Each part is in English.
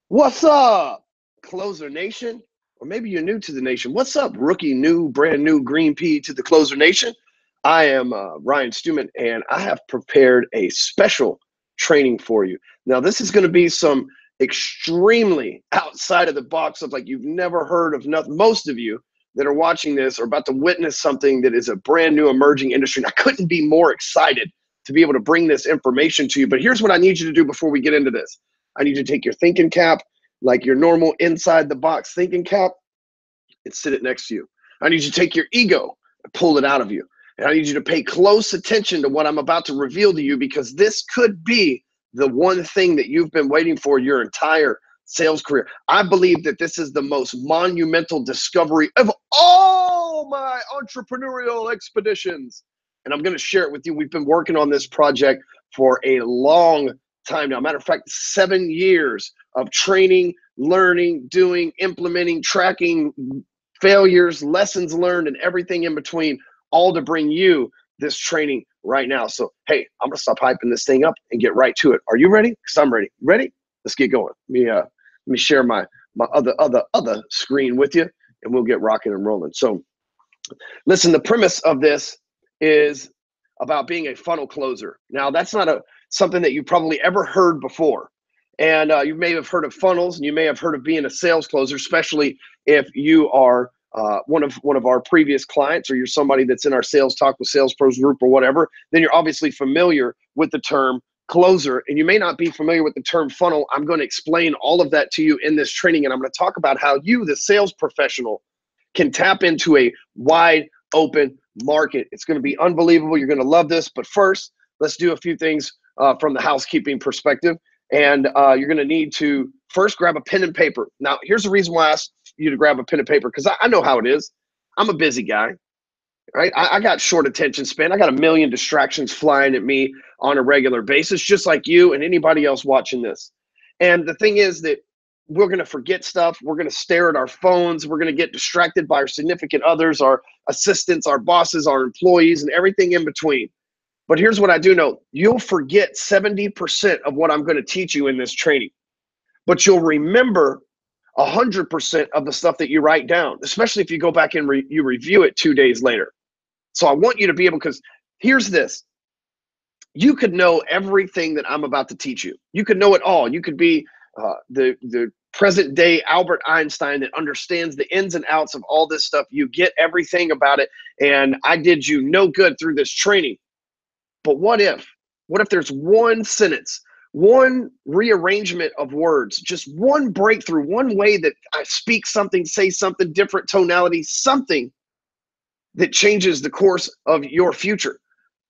What's up, Closer Nation? Or maybe you're new to the nation. What's up, rookie, new, brand new green pea to the Closer Nation? I am Ryan Stewman, and I have prepared a special training for you. Now, this is going to be some extremely outside of the box of like you've never heard of. Nothing. Most of you that are watching this are about to witness something that is a brand new emerging industry. And I couldn't be more excited to be able to bring this information to you. But here's what I need you to do before we get into this. I need you to take your thinking cap, like your normal inside the box thinking cap, and sit it next to you. I need you to take your ego and pull it out of you. And I need you to pay close attention to what I'm about to reveal to you, because this could be the one thing that you've been waiting for your entire sales career. I believe that this is the most monumental discovery of all my entrepreneurial expeditions. And I'm going to share it with you. We've been working on this project for a long time now. Matter of fact, 7 years of training, learning, doing, implementing, tracking, failures, lessons learned, and everything in between, all to bring you this training right now. So, hey, I'm gonna stop hyping this thing up and get right to it. Are you ready? Because I'm ready. Ready? Let's get going. Let me share my other screen with you, and we'll get rocking and rolling. So, listen, the premise of this is about being a funnel closer. Now, that's not something that you've probably ever heard before. And you may have heard of funnels, and you may have heard of being a sales closer, especially if you are one of our previous clients, or you're somebody that's in our Sales Talk with Sales Pros group or whatever. Then you're obviously familiar with the term closer, and you may not be familiar with the term funnel. I'm going to explain all of that to you in this training, and I'm going to talk about how you, the sales professional, can tap into a wide open market. It's going to be unbelievable. You're going to love this. But first, let's do a few things from the housekeeping perspective. And you're going to need to first grab a pen and paper. Now, here's the reason why I asked you to grab a pen and paper, because I know how it is. I'm a busy guy, right? I got short attention span. I got a million distractions flying at me on a regular basis, just like you and anybody else watching this. And the thing is that we're going to forget stuff. We're going to stare at our phones. We're going to get distracted by our significant others, our assistants, our bosses, our employees, and everything in between. But here's what I do know. You'll forget 70% of what I'm going to teach you in this training, but you'll remember 100% of the stuff that you write down, especially if you go back and you review it 2 days later. So I want you to be able, because here's this. You could know everything that I'm about to teach you. You could know it all. You could be the present day Albert Einstein that understands the ins and outs of all this stuff. You get everything about it, and I did you no good through this training. But what if there's one sentence, one rearrangement of words, just one breakthrough, one way that I speak something, say something, different tonality, something that changes the course of your future,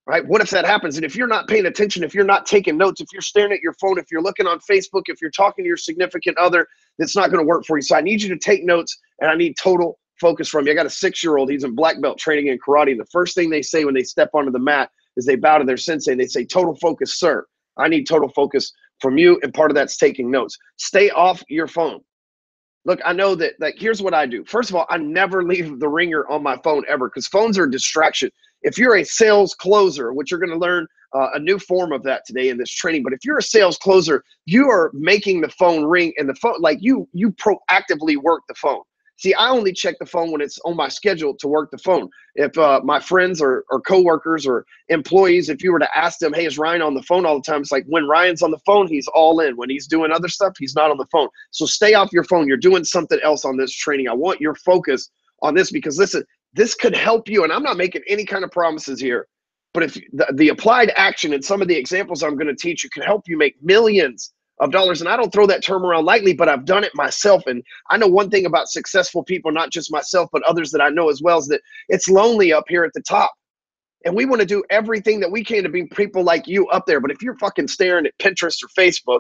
right? What if that happens? And if you're not paying attention, if you're not taking notes, if you're staring at your phone, if you're looking on Facebook, if you're talking to your significant other, it's not going to work for you. So I need you to take notes, and I need total focus from you. I got a 6-year-old. He's in black belt training in karate. And the first thing they say when they step onto the mat is they bow to their sensei and they say, "Total focus, sir." I need total focus from you, and part of that's taking notes. Stay off your phone. Look, I know that, like, here's what I do. First of all, I never leave the ringer on my phone ever, because phones are a distraction. If you're a sales closer, which you're going to learn a new form of that today in this training, but if you're a sales closer, you are making the phone ring, and the phone, like you proactively work the phone. See, I only check the phone when it's on my schedule to work the phone. If my friends or coworkers or employees, if you were to ask them, "Hey, is Ryan on the phone all the time?" It's like, when Ryan's on the phone, he's all in. When he's doing other stuff, he's not on the phone. So stay off your phone. You're doing something else on this training. I want your focus on this, because listen, this could help you. And I'm not making any kind of promises here, but if the applied action and some of the examples I'm going to teach you can help you make millions of dollars. And I don't throw that term around lightly, but I've done it myself. And I know one thing about successful people, not just myself, but others that I know as well, is that it's lonely up here at the top. And we want to do everything that we can to bring people like you up there. But if you're fucking staring at Pinterest or Facebook,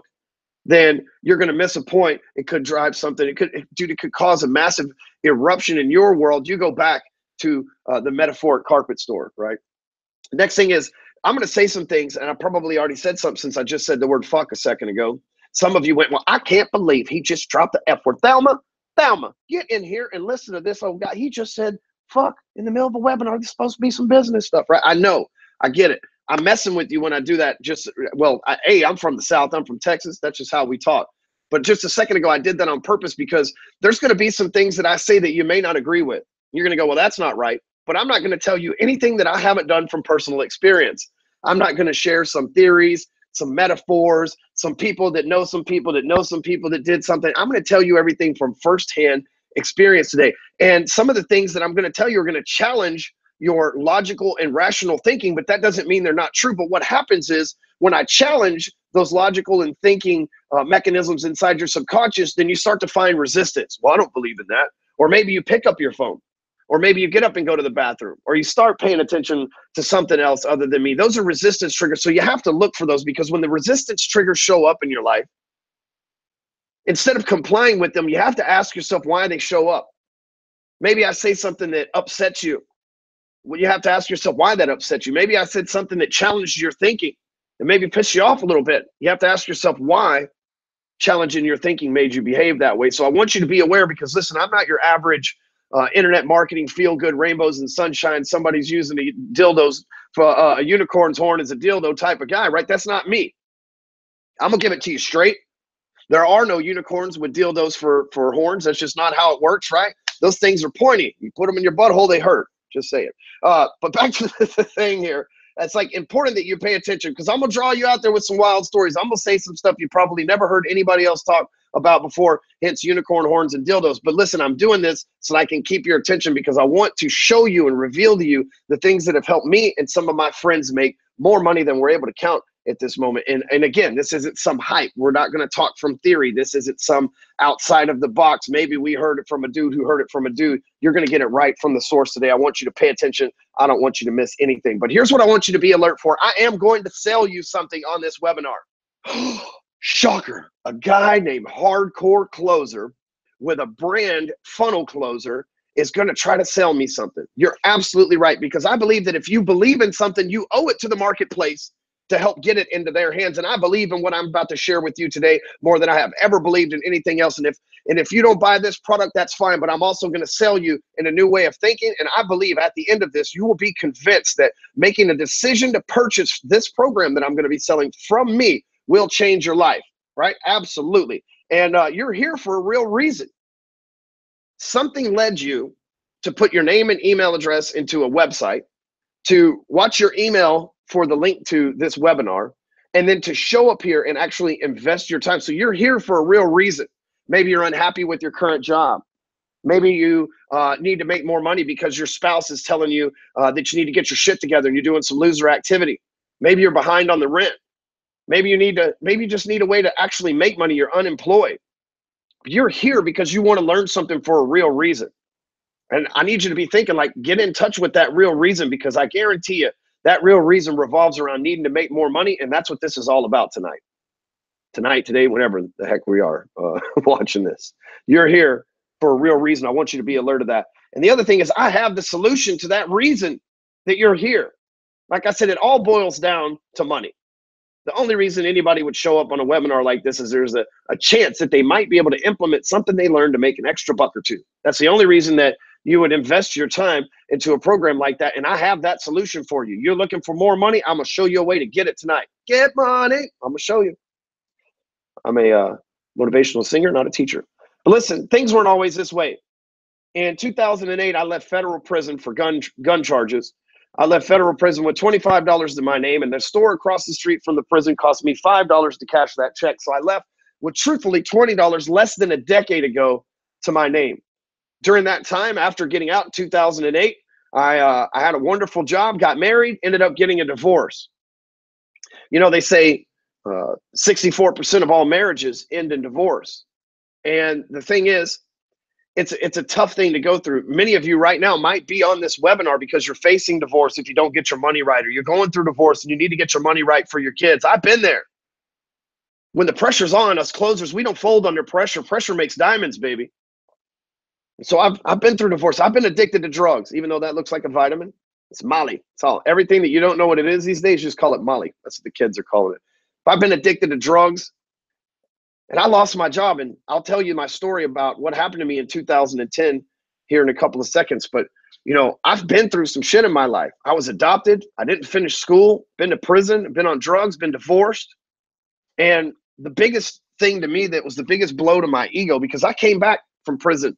then you're going to miss a point. It could drive something. It could cause a massive eruption in your world. You go back to the metaphoric carpet store, right? Next thing is, I'm going to say some things, and I probably already said something since I just said the word fuck a second ago. Some of you went, "Well, I can't believe he just dropped the F word." Thelma, get in here and listen to this old guy. He just said fuck in the middle of a webinar. It's supposed to be some business stuff, right? I know. I get it. I'm messing with you when I do that. I'm from the South. I'm from Texas. That's just how we talk. But just a second ago, I did that on purpose because there's going to be some things that I say that you may not agree with. You're going to go, well, that's not right. But I'm not going to tell you anything that I haven't done from personal experience. I'm not going to share some theories, some metaphors, some people that know some people that know some people that did something. I'm going to tell you everything from firsthand experience today. And some of the things that I'm going to tell you are going to challenge your logical and rational thinking, but that doesn't mean they're not true. But what happens is when I challenge those logical and thinking mechanisms inside your subconscious, then you start to find resistance. Well, I don't believe in that. Or maybe you pick up your phone, or maybe you get up and go to the bathroom, or you start paying attention to something else other than me. Those are resistance triggers. So you have to look for those, because when the resistance triggers show up in your life, instead of complying with them, you have to ask yourself why they show up. Maybe I say something that upsets you. Well, you have to ask yourself why that upsets you. Maybe I said something that challenged your thinking and maybe pissed you off a little bit. You have to ask yourself why challenging your thinking made you behave that way. So I want you to be aware, because listen, I'm not your average internet marketing, feel good, rainbows and sunshine. Somebody's using a dildos for a unicorn's horn as a dildo type of guy, right? That's not me. I'm gonna give it to you straight. There are no unicorns with dildos for horns. That's just not how it works, right? Those things are pointy. You put them in your butthole, they hurt. Just say it. But back to the thing here. It's like important that you pay attention, because I'm gonna draw you out there with some wild stories. I'm gonna say some stuff you probably never heard anybody else talk about before, hence unicorn horns and dildos. But listen, I'm doing this so that I can keep your attention, because I want to show you and reveal to you the things that have helped me and some of my friends make more money than we're able to count at this moment. And again, this isn't some hype. We're not going to talk from theory. This isn't some outside of the box. Maybe we heard it from a dude who heard it from a dude. You're going to get it right from the source today. I want you to pay attention. I don't want you to miss anything. But here's what I want you to be alert for. I am going to sell you something on this webinar. Shocker. A guy named Hardcore Closer with a brand funnel closer is going to try to sell me something. You're absolutely right, because I believe that if you believe in something, you owe it to the marketplace to help get it into their hands. And I believe in what I'm about to share with you today more than I have ever believed in anything else. And if you don't buy this product, that's fine, but I'm also going to sell you in a new way of thinking. And I believe at the end of this, you will be convinced that making a decision to purchase this program that I'm going to be selling from me will change your life, right? Absolutely. And you're here for a real reason. Something led you to put your name and email address into a website, to watch your email for the link to this webinar, and then to show up here and actually invest your time. So you're here for a real reason. Maybe you're unhappy with your current job. Maybe you need to make more money because your spouse is telling you that you need to get your shit together and you're doing some loser activity. Maybe you're behind on the rent. Maybe you just need a way to actually make money. You're unemployed. You're here because you want to learn something for a real reason. And I need you to be thinking, like, get in touch with that real reason, because I guarantee you that real reason revolves around needing to make more money. And that's what this is all about tonight. Today, whenever the heck we are watching this. You're here for a real reason. I want you to be alert of that. And the other thing is, I have the solution to that reason that you're here. Like I said, it all boils down to money. The only reason anybody would show up on a webinar like this is there's a chance that they might be able to implement something they learned to make an extra buck or two. That's the only reason that you would invest your time into a program like that. And I have that solution for you. You're looking for more money? I'm going to show you a way to get it tonight. Get money. I'm going to show you. I'm a motivational singer, not a teacher. But listen, things weren't always this way. In 2008, I left federal prison for gun charges. I left federal prison with $25 to my name, and the store across the street from the prison cost me $5 to cash that check. So I left with, truthfully, $20 less than a decade ago to my name. During that time, after getting out in 2008, I had a wonderful job, got married, ended up getting a divorce. You know, they say 64% of all marriages end in divorce. And the thing is, it's a tough thing to go through. Many of you right now might be on this webinar because you're facing divorce if you don't get your money right, or you're going through divorce and you need to get your money right for your kids. I've been there. When the pressure's on, us closers, we don't fold under pressure. Pressure makes diamonds, baby. So I've been through divorce. I've been addicted to drugs, even though that looks like a vitamin. It's Molly. It's all, everything that you don't know what it is these days, just call it Molly. That's what the kids are calling it. I've been addicted to drugs. And I lost my job, and I'll tell you my story about what happened to me in 2010 here in a couple of seconds. But, you know, I've been through some shit in my life. I was adopted. I didn't finish school, been to prison, been on drugs, been divorced. And the biggest thing to me that was the biggest blow to my ego, because I came back from prison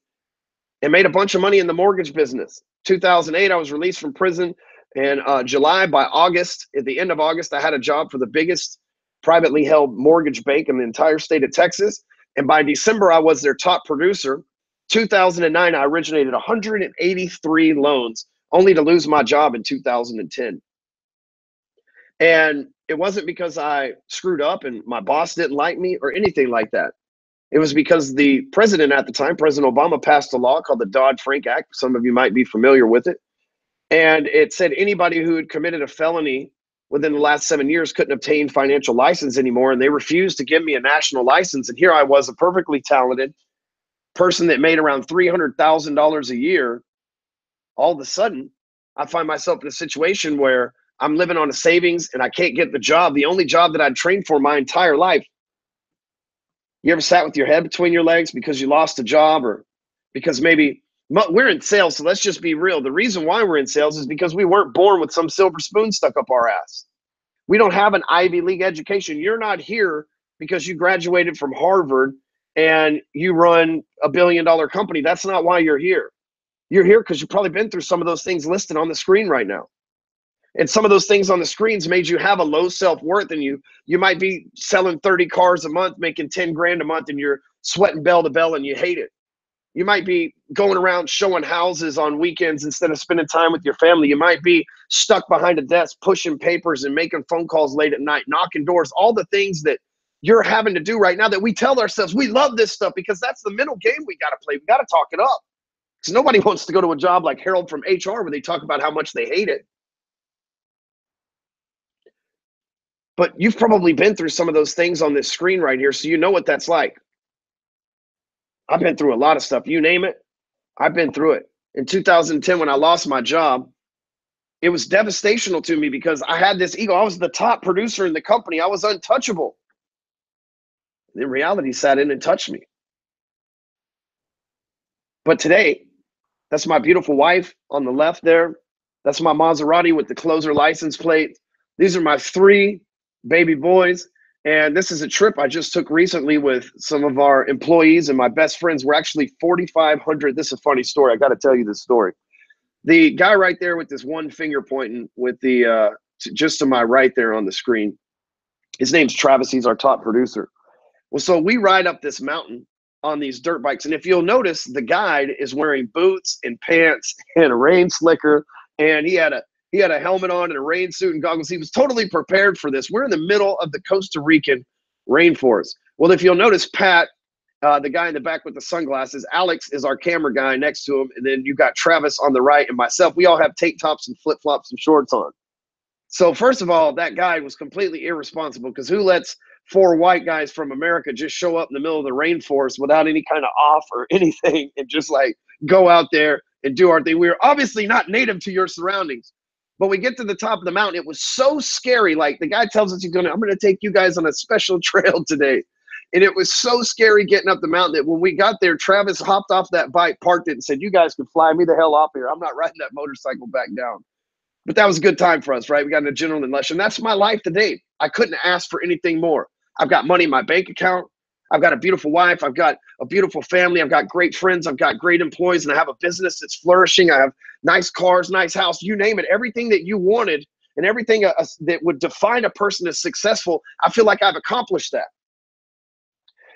and made a bunch of money in the mortgage business. 2008, I was released from prison in July. By August, at the end of August, I had a job for the biggest privately held mortgage bank in the entire state of Texas. And by December, I was their top producer. 2009, I originated 183 loans, only to lose my job in 2010. And it wasn't because I screwed up and my boss didn't like me or anything like that. It was because the president at the time, President Obama, passed a law called the Dodd-Frank Act. Some of you might be familiar with it. And it said anybody who had committed a felony within the last 7 years couldn't obtain financial license anymore. And they refused to give me a national license. And here I was, a perfectly talented person that made around $300,000 a year. All of a sudden, I find myself in a situation where I'm living on a savings and I can't get the job, the only job that I'd trained for my entire life. You ever sat with your head between your legs because you lost a job, or because maybe we're in sales? So let's just be real. The reason why we're in sales is because we weren't born with some silver spoon stuck up our ass. We don't have an Ivy League education. You're not here because you graduated from Harvard and you run a $1 billion company. That's not why you're here. You're here because you've probably been through some of those things listed on the screen right now. And some of those things on the screens made you have a low self-worth, and you might be selling 30 cars a month, making 10 grand a month, and you're sweating bell to bell and you hate it. You might be going around showing houses on weekends instead of spending time with your family. You might be stuck behind a desk pushing papers and making phone calls late at night, knocking doors, all the things that you're having to do right now that we tell ourselves we love this stuff because that's the mental game we got to play. We got to talk it up, because nobody wants to go to a job like Harold from HR where they talk about how much they hate it. But you've probably been through some of those things on this screen right here, so you know what that's like. I've been through a lot of stuff. You name it, I've been through it. In 2010, when I lost my job, it was devastational to me because I had this ego. I was the top producer in the company. I was untouchable. And then reality sat in and touched me. But today, that's my beautiful wife on the left there. That's my Maserati with the closer license plate. These are my 3 baby boys. And this is a trip I just took recently with some of our employees and my best friends. We're actually 4,500. This is a funny story. I got to tell you this story. The guy right there with this one finger pointing with the, just to my right there on the screen, his name's Travis. He's our top producer. Well, so we ride up this mountain on these dirt bikes. And if you'll notice, the guide is wearing boots and pants and a rain slicker. And he had a helmet on and a rain suit and goggles. He was totally prepared for this. We're in the middle of the Costa Rican rainforest. Well, if you'll notice, Pat, the guy in the back with the sunglasses, Alex is our camera guy next to him. And then you got Travis on the right and myself. We all have tank tops and flip-flops and shorts on. So first of all, that guy was completely irresponsible, because who lets 4 white guys from America just show up in the middle of the rainforest without any kind of off or anything and just like go out there and do our thing? We were obviously not native to your surroundings. But we get to the top of the mountain. It was so scary. Like, the guy tells us I'm going to take you guys on a special trail today. And it was so scary getting up the mountain that when we got there, Travis hopped off that bike, parked it, and said, "You guys can fly me the hell off here. I'm not riding that motorcycle back down." But that was a good time for us, right? We got an adrenaline rush. And that's my life today. I couldn't ask for anything more. I've got money in my bank account. I've got a beautiful wife. I've got a beautiful family. I've got great friends. I've got great employees. And I have a business that's flourishing. I have nice cars, nice house, you name it. Everything that you wanted and everything that would define a person as successful, I feel like I've accomplished that.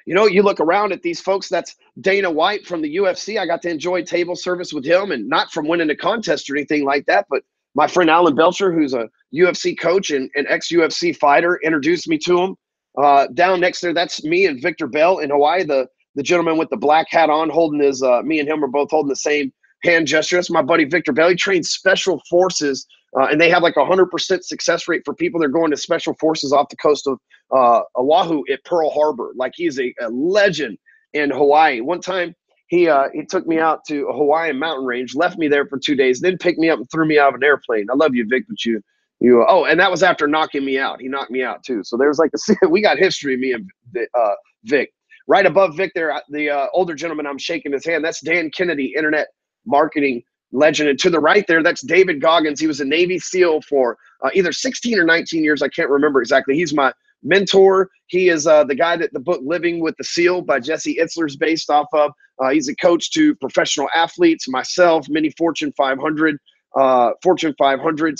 You know, you look around at these folks. That's Dana White from the UFC. I got to enjoy table service with him, and not from winning a contest or anything like that, but my friend Alan Belcher, who's a UFC coach and an ex-UFC fighter, introduced me to him. Down next there, that's me and Victor Bell in Hawaii, the gentleman with the black hat on, holding his, me and him are both holding the same hand gesture. That's my buddy Victor Bell. He trains special forces, and they have like 100% success rate for people that are going to special forces off the coast of Oahu at Pearl Harbor. Like, he's a legend in Hawaii. One time, he took me out to a Hawaiian mountain range, left me there for 2 days, then picked me up and threw me out of an airplane. I love you, Vic, but you oh, and that was after knocking me out. He knocked me out too. So there's like we got history, me and Vic. Right above Vic there, the older gentleman, I'm shaking his hand. That's Dan Kennedy, internet marketing legend. And to the right there, that's David Goggins. He was a Navy SEAL for either 16 or 19 years. I can't remember exactly. He's my mentor. He is the guy that the book Living with the SEAL by Jesse Itzler is based off of. He's a coach to professional athletes, myself, many Fortune 500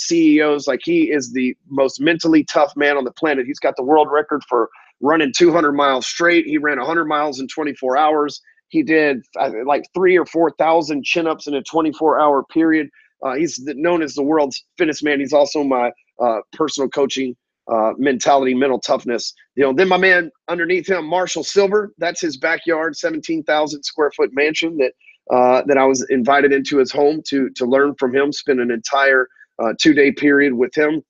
CEOs. Like, he is the most mentally tough man on the planet. He's got the world record for running 200 miles straight. He ran 100 miles in 24 hours. He did like 3,000 or 4,000 chin-ups in a 24-hour period. He's known as the world's fittest man. He's also my personal coaching mentality, mental toughness. Then my man underneath him, Marshall Silver, that's his backyard, 17,000 square foot mansion that I was invited into his home to learn from him, spend an entire 2-day period with him,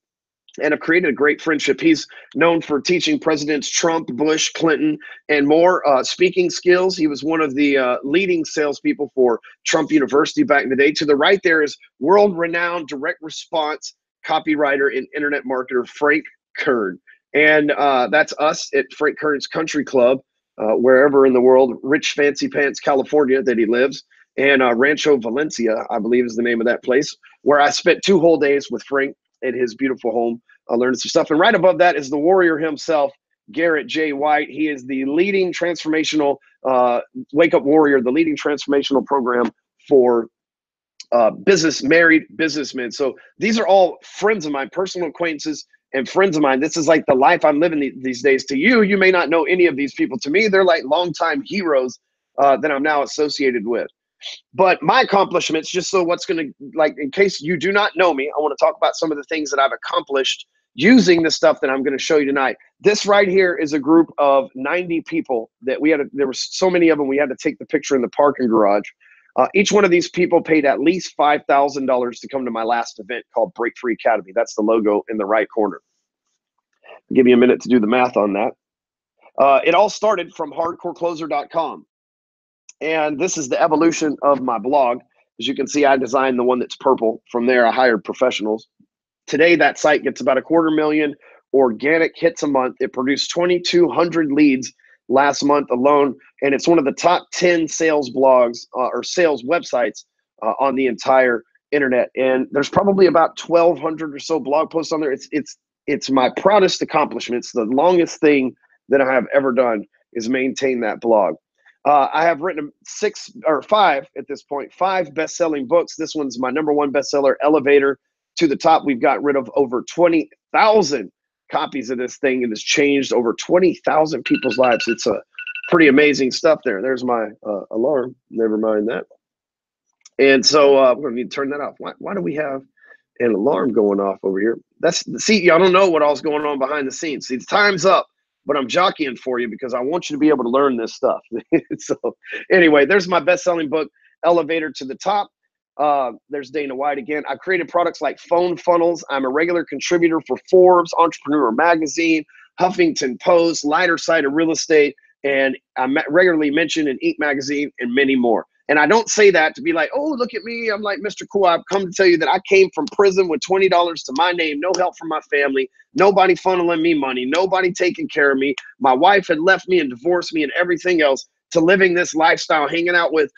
and have created a great friendship. He's known for teaching Presidents Trump, Bush, Clinton, and more speaking skills. He was one of the leading salespeople for Trump University back in the day. To the right there is world-renowned direct response copywriter and internet marketer Frank Kern. And that's us at Frank Kern's Country Club, wherever in the world, Rich Fancy Pants, California, that he lives. And Rancho Valencia, I believe, is the name of that place, where I spent 2 whole days with Frank at his beautiful home, learning some stuff. And right above that is the warrior himself, Garrett J. White. He is the leading transformational Wake Up Warrior, the leading transformational program for married businessmen. So these are all friends of mine, personal acquaintances and friends of mine. This is like the life I'm living these days. To you, you may not know any of these people. To me, they're like longtime heroes that I'm now associated with. But my accomplishments, just so in case you do not know me, I want to talk about some of the things that I've accomplished using the stuff that I'm going to show you tonight. This right here is a group of 90 people that there were so many of them, we had to take the picture in the parking garage. Each one of these people paid at least $5,000 to come to my last event called Break Free Academy. That's the logo in the right corner. I'll give you a minute to do the math on that. It all started from hardcorecloser.com. And this is the evolution of my blog. As you can see, I designed the one that's purple. From there, I hired professionals. Today, that site gets about 250,000 organic hits a month. It produced 2,200 leads last month alone. And it's one of the top 10 sales blogs or sales websites on the entire internet. And there's probably about 1,200 or so blog posts on there. It's my proudest accomplishment. It's the longest thing that I have ever done is maintain that blog. I have written 5 at this point, 5 best-selling books. This one's my #1 bestseller, Elevator to the Top. We've got rid of over 20,000 copies of this thing, and it's changed over 20,000 people's lives. It's a pretty amazing stuff there. There's my alarm. Never mind that. And so we're going to need to turn that off. Why do we have an alarm going off over here? See, y'all don't know what all's going on behind the scenes. See, the time's up. But I'm jockeying for you because I want you to be able to learn this stuff. So anyway, there's my best-selling book, Elevator to the Top. There's Dana White again. I've created products like phone funnels. I'm a regular contributor for Forbes, Entrepreneur Magazine, Huffington Post, Lighter Side of Real Estate, and I'm regularly mentioned in Inc. Magazine and many more. And I don't say that to be like, oh, look at me, I'm like Mr. Cool. I've come to tell you that I came from prison with $20 to my name, no help from my family, nobody funneling me money, nobody taking care of me. My wife had left me and divorced me and everything else, to living this lifestyle, hanging out with,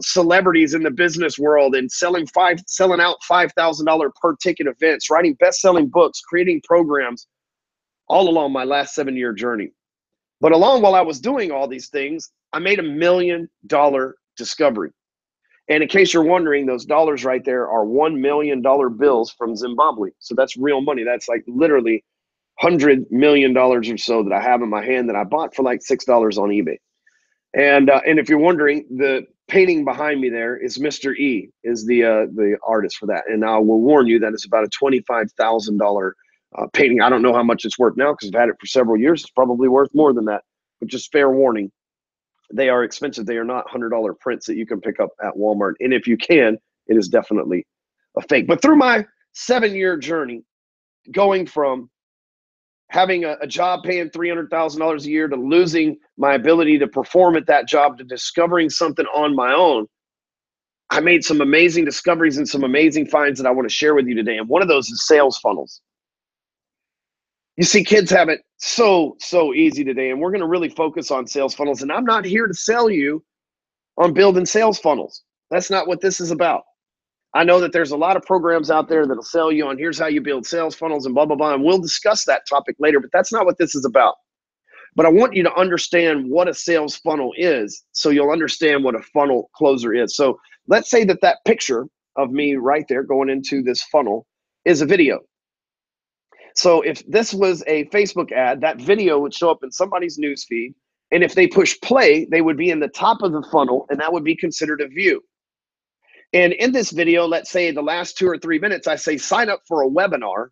celebrities in the business world and selling out $5,000 per ticket events, writing best-selling books, creating programs, all along my last 7-year journey. But while I was doing all these things, I made $1 million discovery. And in case you're wondering, those dollars right there are $1 million bills from Zimbabwe. So that's real money. That's like literally $100 million or so that I have in my hand that I bought for like $6 on eBay. And if you're wondering, the painting behind me there is Mr. E, is the artist for that. And I will warn you that it's about a $25,000 painting. I don't know how much it's worth now because I've had it for several years. It's probably worth more than that, but just fair warning. They are expensive. They are not $100 prints that you can pick up at Walmart. And if you can, it is definitely a fake. But through my 7-year journey, going from having a job paying $300,000 a year to losing my ability to perform at that job to discovering something on my own, I made some amazing discoveries and some amazing finds that I want to share with you today. And one of those is sales funnels. You see, kids have it so easy today, and we're going to really focus on sales funnels. And I'm not here to sell you on building sales funnels. That's not what this is about. I know that there's a lot of programs out there that'll sell you on here's how you build sales funnels and blah, blah, blah. And we'll discuss that topic later, but that's not what this is about. But I want you to understand what a sales funnel is so you'll understand what a funnel closer is. So let's say that that picture of me right there going into this funnel is a video. So if this was a Facebook ad, that video would show up in somebody's news feed. And if they push play, they would be in the top of the funnel, and that would be considered a view. And in this video, let's say the last 2 or 3 minutes, I say sign up for a webinar.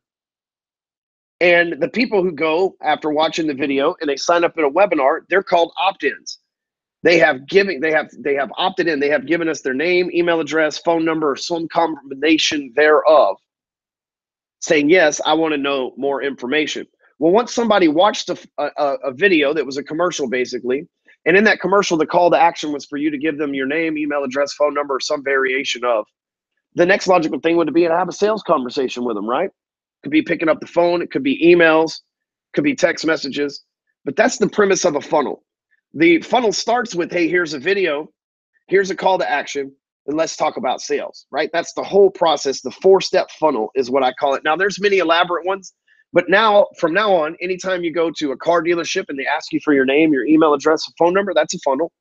And the people who go after watching the video and they sign up in a webinar, they're called opt-ins. They have opted in. They have given us their name, email address, phone number, or some combination thereof, saying, yes, I want to know more information. Well, once somebody watched a video that was a commercial, basically, and in that commercial, the call to action was for you to give them your name, email address, phone number, or some variation of, the next logical thing would be to have a sales conversation with them, right? Could be picking up the phone. It could be emails, could be text messages, but that's the premise of a funnel. The funnel starts with, hey, here's a video, here's a call to action, and let's talk about sales, right? That's the whole process. The 4-step funnel is what I call it. Now, there's many elaborate ones, but now, from now on, anytime you go to a car dealership and they ask you for your name, your email address, and phone number, that's a funnel.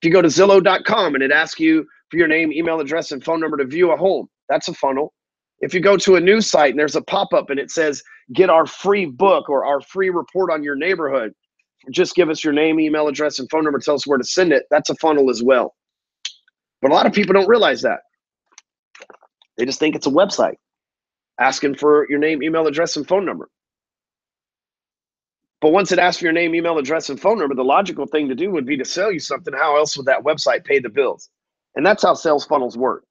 If you go to Zillow.com and it asks you for your name, email address, and phone number to view a home, that's a funnel. If you go to a news site and there's a pop-up and it says, get our free book or our free report on your neighborhood, just give us your name, email address, and phone number, tell us where to send it, that's a funnel as well. But a lot of people don't realize that. They just think it's a website asking for your name, email address, and phone number. But once it asks for your name, email address, and phone number, the logical thing to do would be to sell you something. How else would that website pay the bills? And that's how sales funnels work.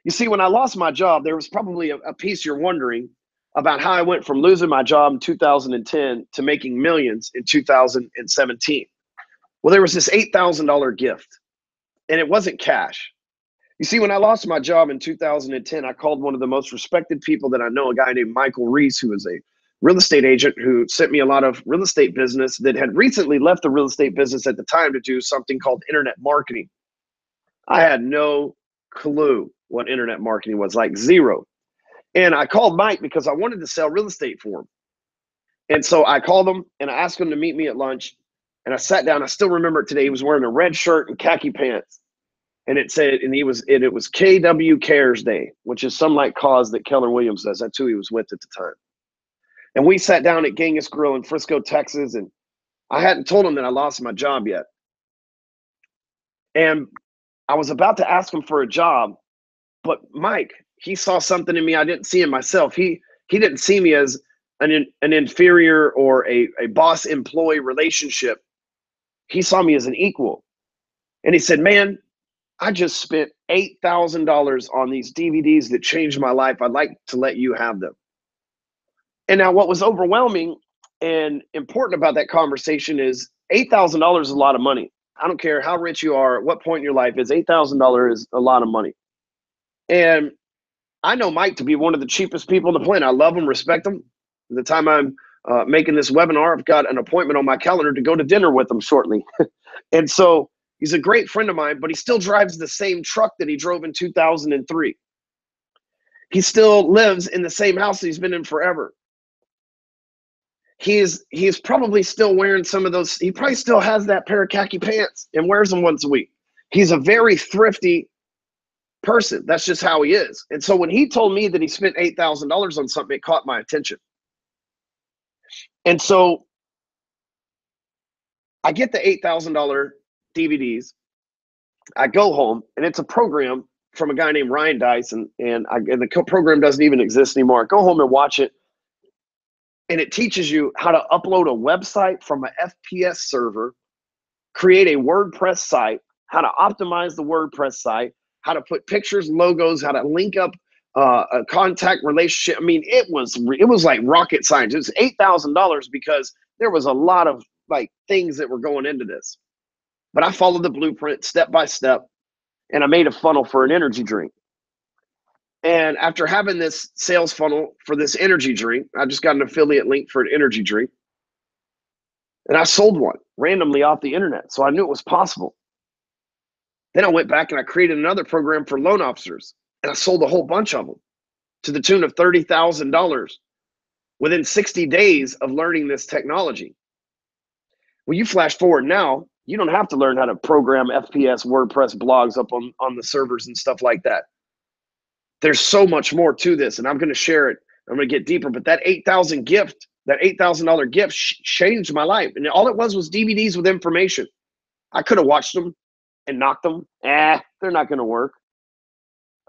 You see, when I lost my job, there was probably a piece you're wondering about how I went from losing my job in 2010 to making millions in 2017. Well, there was this $8,000 gift, and it wasn't cash. You see, when I lost my job in 2010, I called one of the most respected people that I know, a guy named Michael Reese, who is a real estate agent who sent me a lot of real estate business that had recently left the real estate business at the time to do something called internet marketing. I had no clue what internet marketing was, like zero. And I called Mike because I wanted to sell real estate for him. And so I called him and I asked him to meet me at lunch. And I sat down. I still remember it today. He was wearing a red shirt and khaki pants. And it said, and it was KW Cares Day, which is some like cause that Keller Williams does. That's who he was with at the time. And we sat down at Genghis Grill in Frisco, Texas, and I hadn't told him that I lost my job yet. And I was about to ask him for a job, but Mike, he saw something in me I didn't see in myself. He didn't see me as an inferior or a boss-employee relationship. He saw me as an equal. And he said, man, I just spent $8,000 on these DVDs that changed my life. I'd like to let you have them. And now what was overwhelming and important about that conversation is $8,000 is a lot of money. I don't care how rich you are, at what point in your life is, $8,000 is a lot of money. And I know Mike to be one of the cheapest people on the planet. I love him, respect him. The time I'm making this webinar, I've got an appointment on my calendar to go to dinner with him shortly. And so he's a great friend of mine, but he still drives the same truck that he drove in 2003. He still lives in the same house that he's been in forever. He's probably still wearing some of those. He probably still has that pair of khaki pants and wears them once a week. He's a very thrifty person. That's just how he is. And so when he told me that he spent $8,000 on something, it caught my attention. And so I get the $8,000 DVDs. I go home, and it's a program from a guy named Ryan Dice, and the program doesn't even exist anymore. I go home and watch it, and it teaches you how to upload a website from an FPS server, create a WordPress site, how to optimize the WordPress site, how to put pictures, logos, how to link up a contact relationship. I mean, it was like rocket science. It was $8,000 because there was a lot of like things that were going into this. But I followed the blueprint step by step, and I made a funnel for an energy drink. And after having this sales funnel for this energy drink, I just got an affiliate link for an energy drink. And I sold one randomly off the internet. So I knew it was possible. Then I went back and I created another program for loan officers. And I sold a whole bunch of them to the tune of $30,000 within 60 days of learning this technology. Well, you flash forward now, you don't have to learn how to program FPS, WordPress blogs up on the servers and stuff like that. There's so much more to this, and I'm going to share it. I'm going to get deeper, but that $8,000 gift, that $8,000 gift changed my life. And all it was DVDs with information. I could have watched them and knocked them. They're not going to work.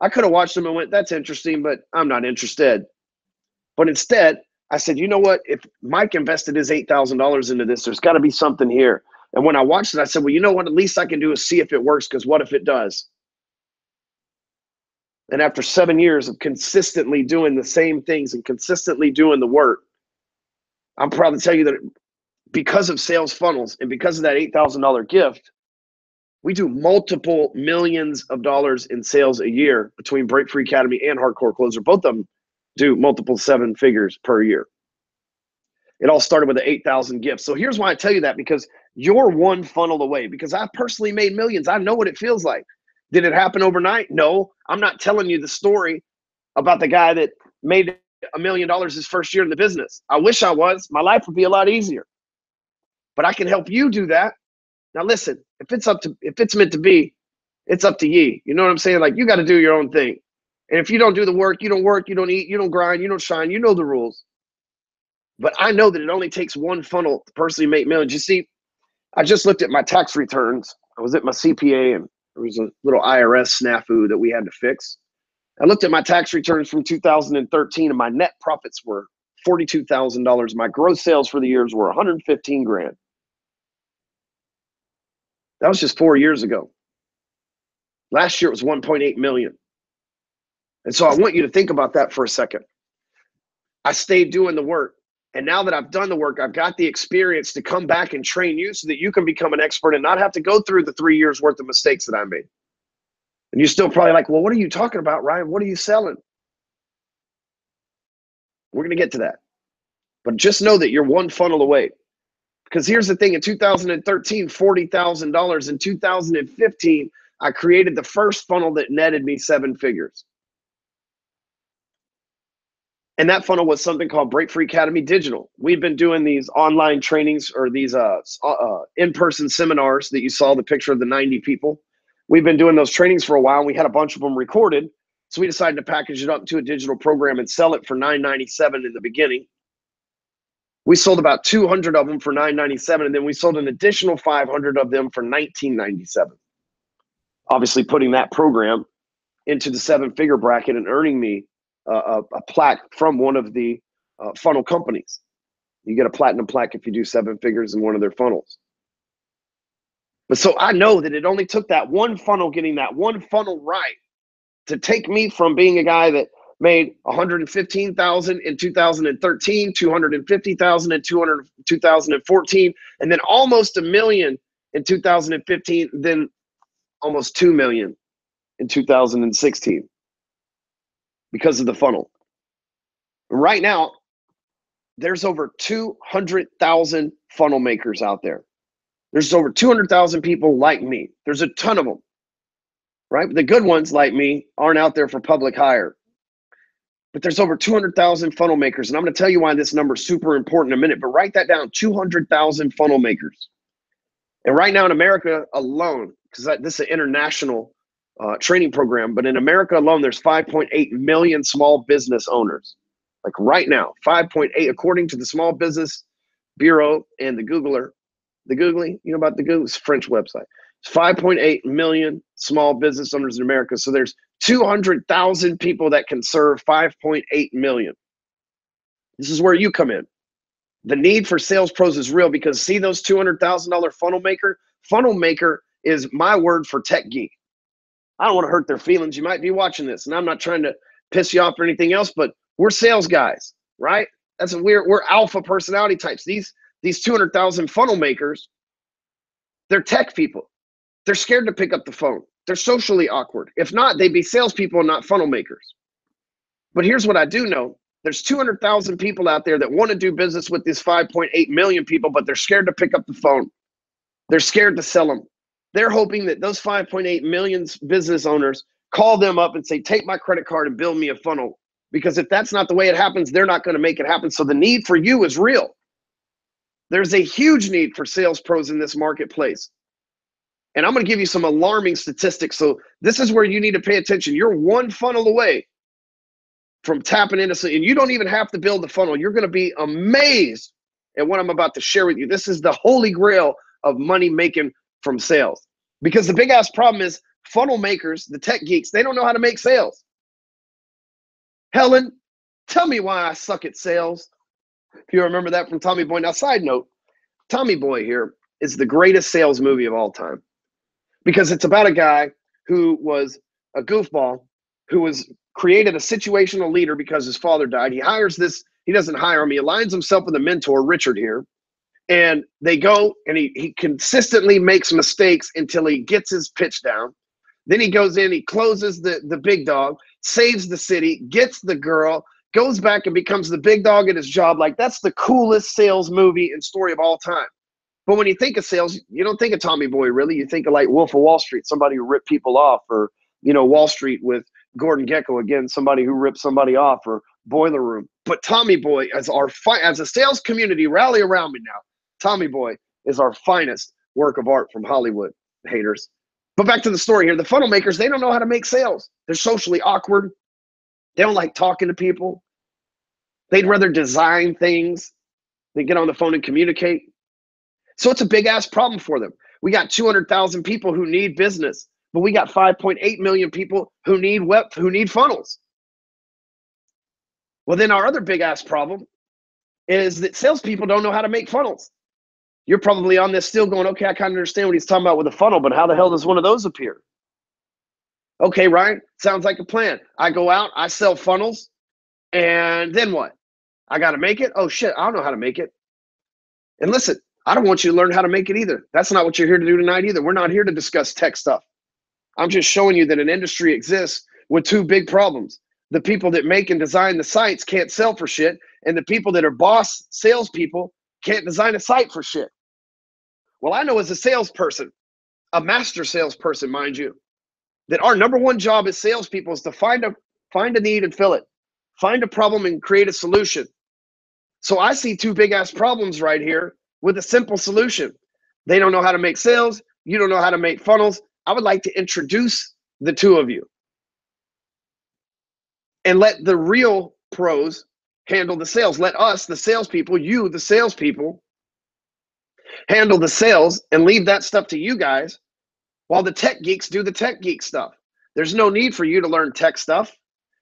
I could have watched them and went, that's interesting, but I'm not interested. But instead, I said, you know what? If Mike invested his $8,000 into this, there's got to be something here. And when I watched it, I said, well, you know what? At least I can do is see if it works, because what if it does? And after 7 years of consistently doing the same things and consistently doing the work, I'm proud to tell you that because of sales funnels and because of that $8,000 gift, we do multiple millions of dollars in sales a year between Break Free Academy and Hardcore Closer. Both of them do multiple 7 figures per year. It all started with the 8,000 gifts. So here's why I tell you that, because you're one funnel away. Because I personally made millions. I know what it feels like. Did it happen overnight? No. I'm not telling you the story about the guy that made $1 million his first year in the business. I wish I was. My life would be a lot easier. But I can help you do that. Now listen, if it's meant to be, it's up to ye. You know what I'm saying? Like, you got to do your own thing. And if you don't do the work, you don't eat, you don't grind, you don't shine, you know the rules. But I know that it only takes one funnel to personally make millions. You see, I just looked at my tax returns. I was at my CPA, and there was a little IRS snafu that we had to fix. I looked at my tax returns from 2013, and my net profits were $42,000. My gross sales for the years were 115 grand. That was just 4 years ago. Last year it was 1.8 million. And so I want you to think about that for a second. I stayed doing the work. And now that I've done the work, I've got the experience to come back and train you so that you can become an expert and not have to go through the 3 years worth of mistakes that I made. And you're still probably like, well, what are you talking about, Ryan? What are you selling? We're going to get to that. But just know that you're one funnel away. Because here's the thing, in 2013, $40,000. In 2015, I created the first funnel that netted me 7 figures. And that funnel was something called Break Free Academy Digital. We've been doing these online trainings, or these in-person seminars that you saw the picture of the 90 people. We've been doing those trainings for a while, and we had a bunch of them recorded. So we decided to package it up into a digital program and sell it for $9.97 in the beginning. We sold about 200 of them for $9.97, and then we sold an additional 500 of them for $19.97. Obviously putting that program into the 7-figure bracket and earning me a plaque from one of the funnel companies. You get a platinum plaque if you do 7 figures in one of their funnels. But so I know that it only took that one funnel, getting that one funnel right, to take me from being a guy that made 115,000 in 2013, 250,000 in 2014, and then almost $1 million in 2015, then almost $2 million in 2016 because of the funnel. Right now, there's over 200,000 funnel makers out there. There's over 200,000 people like me. There's a ton of them, right? The good ones like me aren't out there for public hire. But there's over 200,000 funnel makers. And I'm going to tell you why this number is super important in a minute. But write that down, 200,000 funnel makers. And right now in America alone, because this is an international training program, but in America alone, there's 5.8 million small business owners. Like right now, 5.8, according to the Small Business Bureau and the Googler. The Googly, you know about the Google? It's a French website. It's 5.8 million small business owners in America. So there's 200,000 people that can serve 5.8 million. This is where you come in. The need for sales pros is real, because see those $200,000 funnel maker? Funnel maker is my word for tech geek. I don't want to hurt their feelings. You might be watching this, and I'm not trying to piss you off or anything else, but we're sales guys, right? We're alpha personality types. These 200,000 funnel makers, they're tech people. They're scared to pick up the phone. They're socially awkward. If not, they'd be salespeople and not funnel makers. But here's what I do know. There's 200,000 people out there that want to do business with these 5.8 million people, but they're scared to pick up the phone. They're scared to sell them. They're hoping that those 5.8 million business owners call them up and say, take my credit card and build me a funnel. Because if that's not the way it happens, they're not going to make it happen. So the need for you is real. There's a huge need for sales pros in this marketplace. And I'm going to give you some alarming statistics. So this is where you need to pay attention. You're one funnel away from tapping into, and you don't even have to build the funnel. You're going to be amazed at what I'm about to share with you. This is the holy grail of money making from sales. Because the big ass problem is funnel makers, the tech geeks, they don't know how to make sales. Helen, tell me why I suck at sales. If you remember that from Tommy Boy. Now, side note, Tommy Boy here is the greatest sales movie of all time. Because it's about a guy who was a goofball, who was created a situational leader because his father died. He hires this, he doesn't hire him, he aligns himself with a mentor, Richard here. And they go and he consistently makes mistakes until he gets his pitch down. Then he goes in, he closes the big dog, saves the city, gets the girl, goes back and becomes the big dog at his job. Like, that's the coolest sales movie and story of all time. But when you think of sales, you don't think of Tommy Boy, really. You think of like Wolf of Wall Street, somebody who ripped people off, or, you know, Wall Street with Gordon Gekko, again, somebody who ripped somebody off, or Boiler Room. But Tommy Boy, as a sales community, rally around me now. Tommy Boy is our finest work of art from Hollywood, haters. But back to the story here. The funnel makers, they don't know how to make sales. They're socially awkward. They don't like talking to people. They'd rather design things than get on the phone and communicate. So it's a big ass problem for them. We got 200,000 people who need business, but we got 5.8 million people who need funnels. Well, then our other big ass problem is that salespeople don't know how to make funnels. You're probably on this still going, okay, I kind of understand what he's talking about with a funnel, but how the hell does one of those appear? Okay, Ryan, sounds like a plan. I go out, I sell funnels, and then what? I got to make it? Oh shit, I don't know how to make it. And listen, I don't want you to learn how to make it either. That's not what you're here to do tonight either. We're not here to discuss tech stuff. I'm just showing you that an industry exists with two big problems. The people that make and design the sites can't sell for shit, and the people that are boss salespeople can't design a site for shit. Well, I know as a salesperson, a master salesperson, mind you, that our number one job as salespeople is to find a need and fill it. Find a problem and create a solution. So I see two big ass problems right here with a simple solution. They don't know how to make sales. You don't know how to make funnels. I would like to introduce the two of you and let the real pros handle the sales. Let us, the salespeople, you, the salespeople, handle the sales and leave that stuff to you guys while the tech geeks do the tech geek stuff. There's no need for you to learn tech stuff.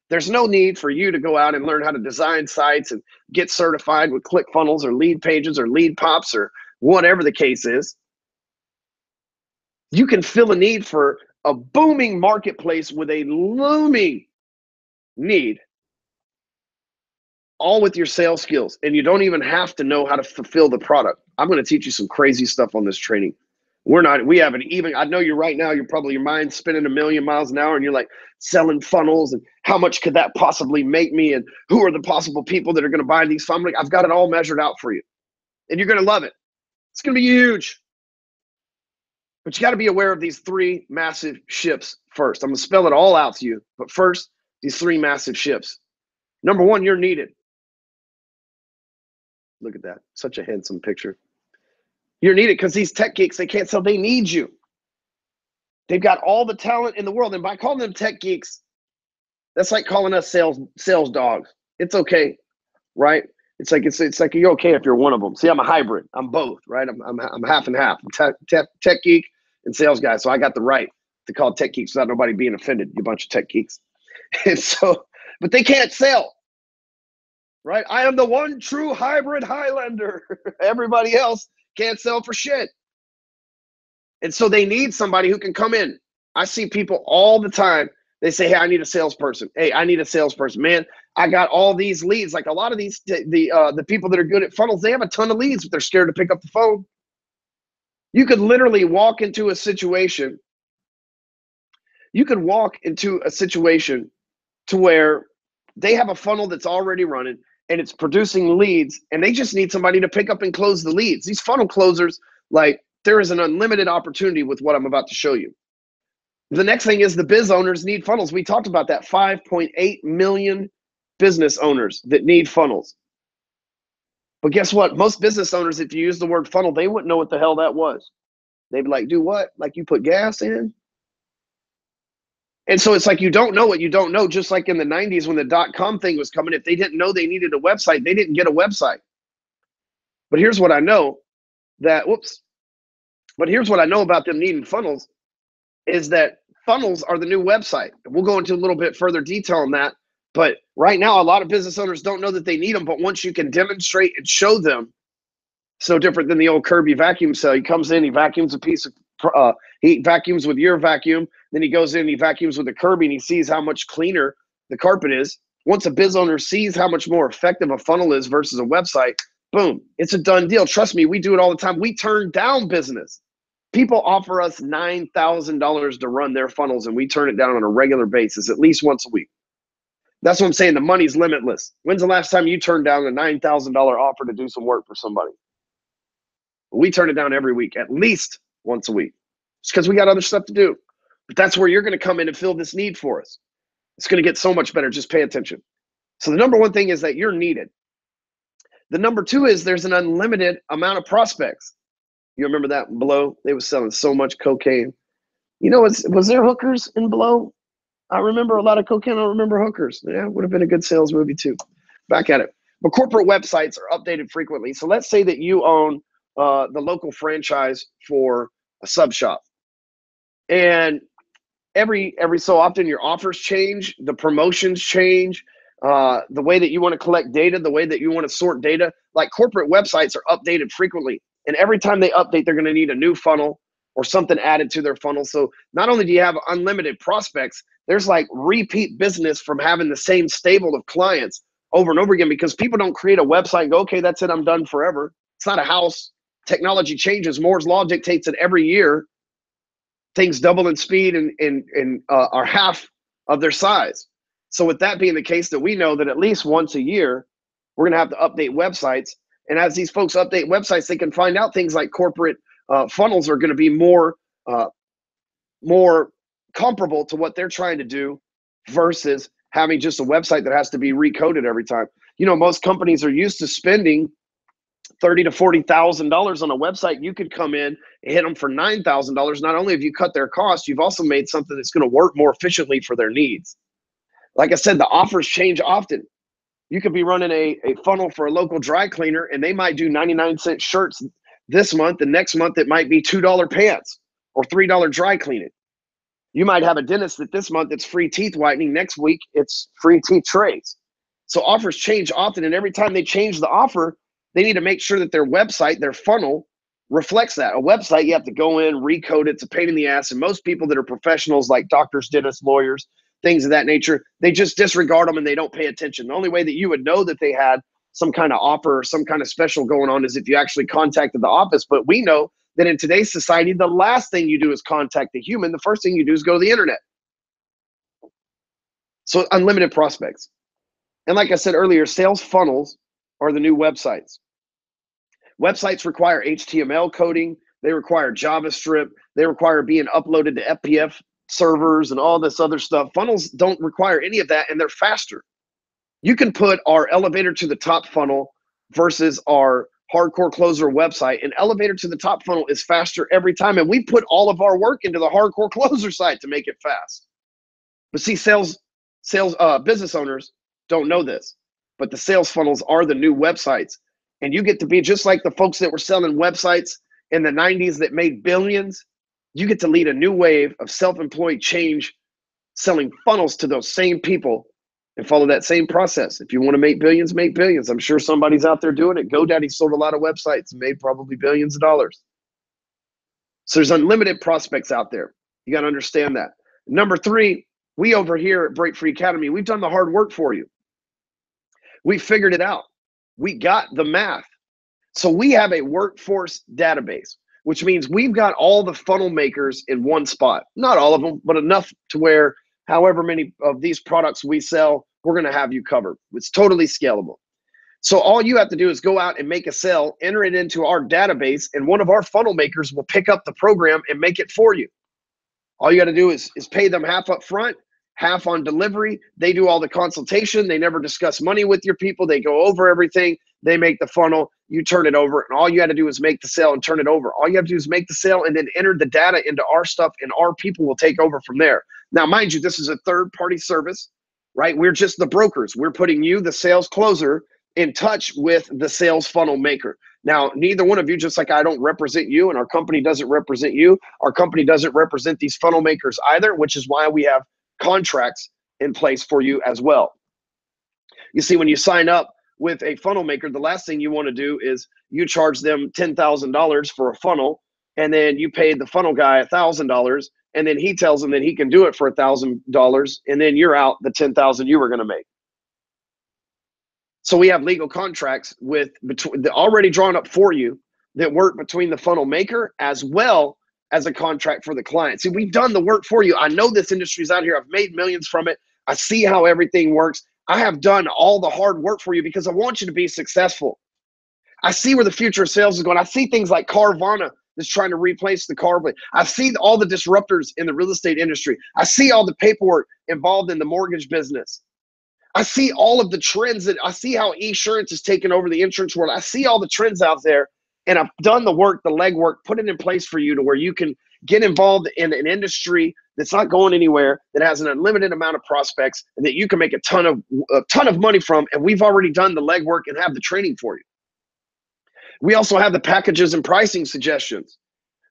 There's no need for you to go out and learn how to design sites and get certified with ClickFunnels or Lead Pages or Lead Pops or whatever the case is. You can fill a need for a booming marketplace with a looming need, all with your sales skills, and you don't even have to know how to fulfill the product. I'm going to teach you some crazy stuff on this training. We haven't even, I know you're right now, your mind's spinning a million miles an hour and you're like selling funnels and how much could that possibly make me? And who are the possible people that are going to buy these funnels? I've got it all measured out for you and you're going to love it. It's going to be huge. But you got to be aware of these three massive shifts first. I'm going to spell it all out to you. But first, these three massive shifts. Number one, you're needed. Look at that. Such a handsome picture. You're needed because these tech geeks, they can't sell. They need you. They've got all the talent in the world. And by calling them tech geeks, that's like calling us sales dogs. It's okay, right? It's like you're okay if you're one of them. See, I'm a hybrid. I'm both, right? I'm half and half. I'm tech geek and sales guy. So I got the right to call tech geeks without nobody being offended, you bunch of tech geeks. And so, but they can't sell, right? I am the one true hybrid Highlander. Everybody else can't sell for shit. And so they need somebody who can come in. I see people all the time. They say, hey, I need a salesperson. Hey, I need a salesperson. Man, I got all these leads. Like a lot of these, the people that are good at funnels, they have a ton of leads, but they're scared to pick up the phone. You could literally walk into a situation. You could walk into a situation to where they have a funnel that's already running and it's producing leads and they just need somebody to pick up and close the leads. These funnel closers, like there is an unlimited opportunity with what I'm about to show you. The next thing is the biz owners need funnels. We talked about that. 5.8 million business owners that need funnels. But guess what? Most business owners, if you use the word funnel, they wouldn't know what the hell that was. They'd be like, do what? Like you put gas in? And so it's like you don't know what you don't know. Just like in the 90s when the .com thing was coming, if they didn't know they needed a website, they didn't get a website. But here's what I know But here's what I know about them needing funnels is that funnels are the new website. We'll go into a little bit further detail on that. But right now, a lot of business owners don't know that they need them. But once you can demonstrate and show them, so different than the old Kirby vacuum cell. He comes in, he vacuums a piece of, he vacuums with your vacuum. Then he goes in, he vacuums with the Kirby, and he sees how much cleaner the carpet is. Once a biz owner sees how much more effective a funnel is versus a website, boom, it's a done deal. Trust me, we do it all the time. We turn down business. People offer us $9,000 to run their funnels, and we turn it down on a regular basis, at least once a week. That's what I'm saying. The money's limitless. When's the last time you turned down a $9,000 offer to do some work for somebody? We turn it down every week, at least once a week. It's because we got other stuff to do. But that's where you're going to come in and fill this need for us. It's going to get so much better. Just pay attention. So the number one thing is that you're needed. The number two is there's an unlimited amount of prospects. You remember that in Below? They were selling so much cocaine. You know, was there hookers in Below? I remember a lot of cocaine. I don't remember hookers. Yeah, it would have been a good sales movie too. Back at it. But corporate websites are updated frequently. So let's say that you own the local franchise for a sub shop, and every so often your offers change, the promotions change, the way that you want to collect data, the way that you want to sort data. Like corporate websites are updated frequently, and every time they update, they're going to need a new funnel or something added to their funnel. So not only do you have unlimited prospects, there's like repeat business from having the same stable of clients over and over again, because people don't create a website and go, okay, that's it, I'm done forever. It's not a house. Technology changes. Moore's law dictates that every year things double in speed and are half of their size. So with that being the case, that we know that at least once a year, we're going to have to update websites. And as these folks update websites, they can find out things like corporate funnels are going to be more comparable to what they're trying to do versus having just a website that has to be recoded every time. You know, most companies are used to spending $30,000 to $40,000 on a website. You could come in and hit them for $9,000. Not only have you cut their cost, you've also made something that's going to work more efficiently for their needs. Like I said, the offers change often. You could be running a funnel for a local dry cleaner, and they might do 99-cent shirts this month. The next month, it might be $2 pants or $3 dry cleaning. You might have a dentist that this month it's free teeth whitening. Next week, it's free teeth trays. So offers change often, and every time they change the offer, they need to make sure that their website, their funnel, reflects that. A website, you have to go in, recode it. It's a pain in the ass. And most people that are professionals, like doctors, dentists, lawyers, things of that nature, they just disregard them and they don't pay attention. The only way that you would know that they had some kind of offer or some kind of special going on is if you actually contacted the office. But we know that in today's society, the last thing you do is contact the human. The first thing you do is go to the internet. So unlimited prospects. And like I said earlier, sales funnels are the new websites. Websites require HTML coding. They require JavaScript. They require being uploaded to FPF servers and all this other stuff. Funnels don't require any of that, and they're faster. You can put our elevator to the top funnel versus our hardcore closer website. An elevator to the top funnel is faster every time, and we put all of our work into the hardcore closer site to make it fast. But see, business owners don't know this, but the sales funnels are the new websites. And you get to be just like the folks that were selling websites in the 90s that made billions. You get to lead a new wave of self-employed change, selling funnels to those same people and follow that same process. If you want to make billions, make billions. I'm sure somebody's out there doing it. GoDaddy sold a lot of websites and made probably billions of dollars. So there's unlimited prospects out there. You got to understand that. Number three, we over here at Break Free Academy, we've done the hard work for you. We figured it out. We got the math. So we have a workforce database, which means we've got all the funnel makers in one spot. Not all of them, but enough to where however many of these products we sell, we're going to have you covered. It's totally scalable. So all you have to do is go out and make a sale, enter it into our database, and one of our funnel makers will pick up the program and make it for you. All you got to do is pay them half up front, half on delivery. They do all the consultation. They never discuss money with your people. They go over everything. They make the funnel. You turn it over. And all you got to do is make the sale and turn it over. All you have to do is make the sale and then enter the data into our stuff, and our people will take over from there. Now, mind you, this is a third-party service, right? We're just the brokers. We're putting you, the sales closer, in touch with the sales funnel maker. Now, neither one of you, just like I don't represent you and our company doesn't represent you, our company doesn't represent these funnel makers either, which is why we have contracts in place for you as well. You see, when you sign up with a funnel maker, the last thing you want to do is you charge them $10,000 for a funnel, and then you pay the funnel guy $1,000, and then he tells them that he can do it for $1,000, and then you're out the $10,000 you were going to make. So we have legal contracts already drawn up for you that work between the funnel maker as well as a contract for the client. See, we've done the work for you. I know this industry's out here. I've made millions from it. I see how everything works. I have done all the hard work for you because I want you to be successful. I see where the future of sales is going. I see things like Carvana that's trying to replace the car. I see all the disruptors in the real estate industry. I see all the paperwork involved in the mortgage business. I see all of the trends I see how insurance is taking over the insurance world. I see all the trends out there, and I've done the work, the legwork, put it in place for you to where you can get involved in an industry that's not going anywhere, that has an unlimited amount of prospects, and that you can make a ton of money from. And we've already done the legwork and have the training for you. We also have the packages and pricing suggestions.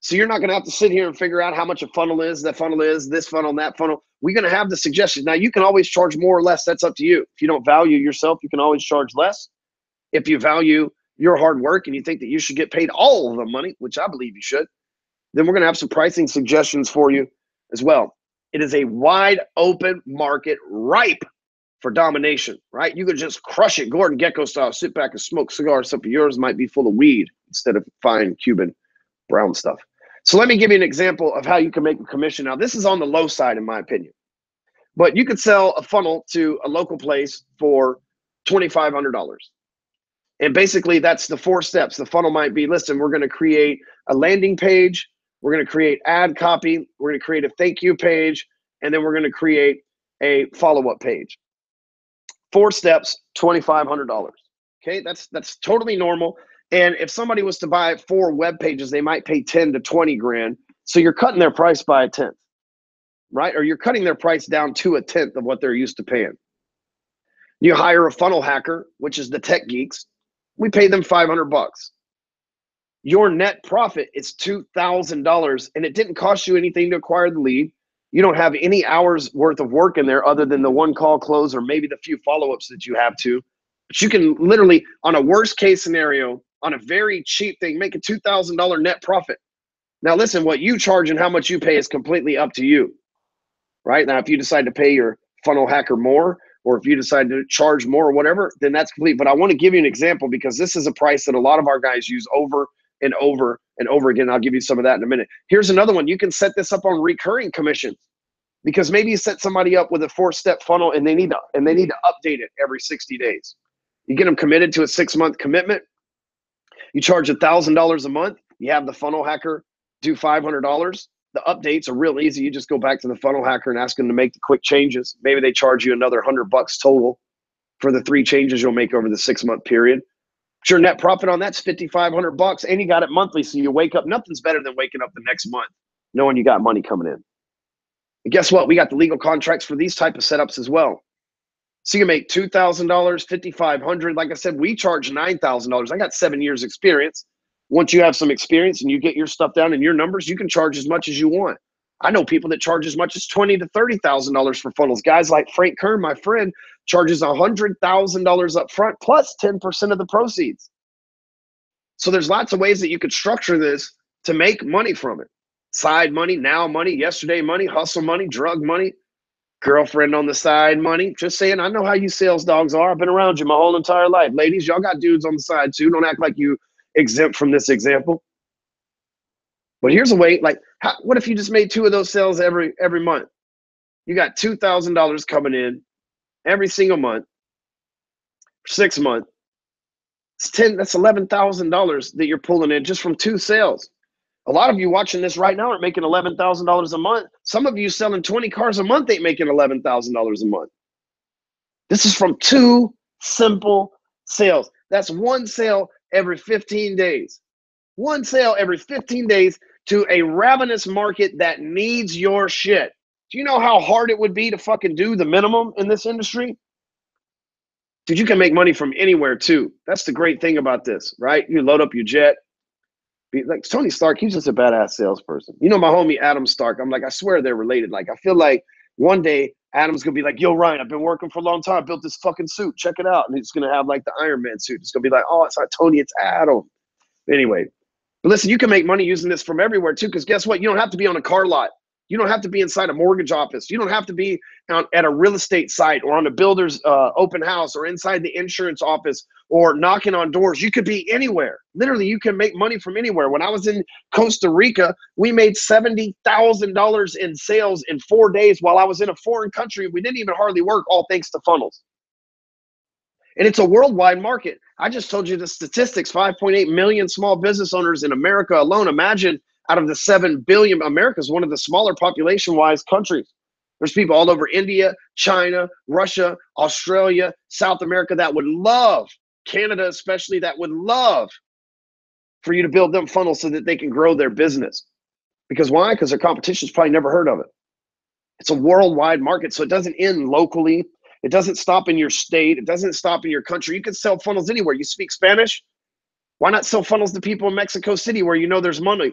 So you're not going to have to sit here and figure out how much a funnel is, that funnel is, this funnel, and that funnel. We're going to have the suggestions. Now, you can always charge more or less. That's up to you. If you don't value yourself, you can always charge less. If you value your hard work and you think that you should get paid all of the money, which I believe you should, then we're going to have some pricing suggestions for you as well. It is a wide open market ripe for domination, right? You could just crush it Gordon Gekko style, sit back and smoke cigars. Some of yours might be full of weed instead of fine Cuban brown stuff. So let me give you an example of how you can make a commission. Now, this is on the low side, in my opinion, but you could sell a funnel to a local place for $2,500. And basically, that's the 4 steps. The funnel might be, listen, we're going to create a landing page. We're going to create ad copy. We're going to create a thank you page. And then we're going to create a follow-up page. 4 steps, $2,500. Okay, that's totally normal. And if somebody was to buy 4 web pages, they might pay 10 to 20 grand. So you're cutting their price by 1/10, right? Or you're cutting their price down to 1/10 of what they're used to paying. You hire a funnel hacker, which is the tech geeks. We pay them $500. Your net profit is $2,000, and it didn't cost you anything to acquire the lead. You don't have any hours worth of work in there other than the 1 call close or maybe the few follow-ups that you have to. But you can literally, on a worst case scenario, on a very cheap thing, make a $2,000 net profit. Now, listen, what you charge and how much you pay is completely up to you, right? Now, if you decide to pay your funnel hacker more, or if you decide to charge more or whatever, then that's complete. But I want to give you an example because this is a price that a lot of our guys use over and over and over again. I'll give you some of that in a minute. Here's another one. You can set this up on recurring commissions because maybe you set somebody up with a 4-step funnel and they need to update it every 60 days. You get them committed to a 6-month commitment. You charge $1,000 a month. You have the funnel hacker do $500. The updates are real easy. You just go back to the funnel hacker and ask them to make the quick changes. Maybe they charge you another $100 total for the 3 changes you'll make over the 6-month period. Your net profit on that's $5,500, and you got it monthly. So you wake up. Nothing's better than waking up the next month knowing you got money coming in. And guess what? We got the legal contracts for these type of setups as well. So you make $2,000, $5,500. Like I said, we charge $9,000. I got 7 years experience. Once you have some experience and you get your stuff down in your numbers, you can charge as much as you want. I know people that charge as much as $20,000 to $30,000 for funnels. Guys like Frank Kern, my friend, charges $100,000 up front plus 10% of the proceeds. So there's lots of ways that you could structure this to make money from it. Side money, now money, yesterday money, hustle money, drug money, girlfriend on the side money. Just saying, I know how you sales dogs are. I've been around you my whole entire life. Ladies, y'all got dudes on the side too. Don't act like you exempt from this example. But here's a way, like, what if you just made 2 of those sales every month? You got $2,000 coming in every single month, 6 months. That's $11,000 that you're pulling in just from 2 sales. A lot of you watching this right now are making $11,000 a month. Some of you selling 20 cars a month ain't making $11,000 a month. This is from 2 simple sales. That's 1 sale every 15 days. 1 sale every 15 days to a ravenous market that needs your shit. Do you know how hard it would be to fucking do the minimum in this industry? Dude, you can make money from anywhere too. That's the great thing about this, right? You load up your jet. Like Tony Stark, he's just a badass salesperson. You know, my homie Adam Stark, I'm like, I swear they're related. Like, I feel like one day Adam's gonna be like, yo, Ryan, I've been working for a long time. I built this fucking suit. Check it out. And he's gonna have like the Iron Man suit. It's gonna be like, oh, it's not Tony, it's Adam. Anyway, but listen, you can make money using this from everywhere too, because guess what? You don't have to be on a car lot. You don't have to be inside a mortgage office. You don't have to be at a real estate site or on a builder's open house or inside the insurance office or knocking on doors. You could be anywhere. Literally, you can make money from anywhere. When I was in Costa Rica, we made $70,000 in sales in 4 days while I was in a foreign country. We didn't even hardly work, all thanks to funnels. And it's a worldwide market. I just told you the statistics, 5.8 million small business owners in America alone. Imagine out of the 7 billion, America is one of the smaller population-wise countries. There's people all over India, China, Russia, Australia, South America that would love, Canada especially, that would love for you to build them funnels so that they can grow their business. Because why? Because their competition's probably never heard of it. It's a worldwide market, so it doesn't end locally. It doesn't stop in your state. It doesn't stop in your country. You can sell funnels anywhere. You speak Spanish? Why not sell funnels to people in Mexico City where you know there's money,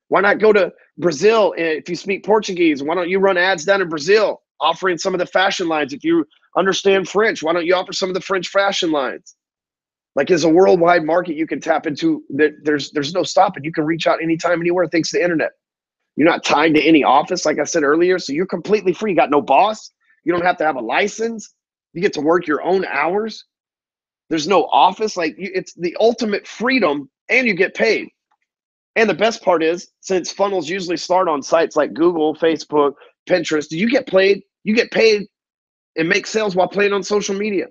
Why not go to Brazil if you speak Portuguese? Why don't you run ads down in Brazil offering some of the fashion lines? If you understand French, why don't you offer some of the French fashion lines? Like, it's a worldwide market you can tap into. There's no stopping. You can reach out anytime, anywhere, thanks to the internet. You're not tied to any office, like I said earlier, so you're completely free. You got no boss. You don't have to have a license. You get to work your own hours. There's no office. Like, it's the ultimate freedom, and you get paid. And the best part is, since funnels usually start on sites like Google, Facebook, Pinterest, you get paid and make sales while playing on social media.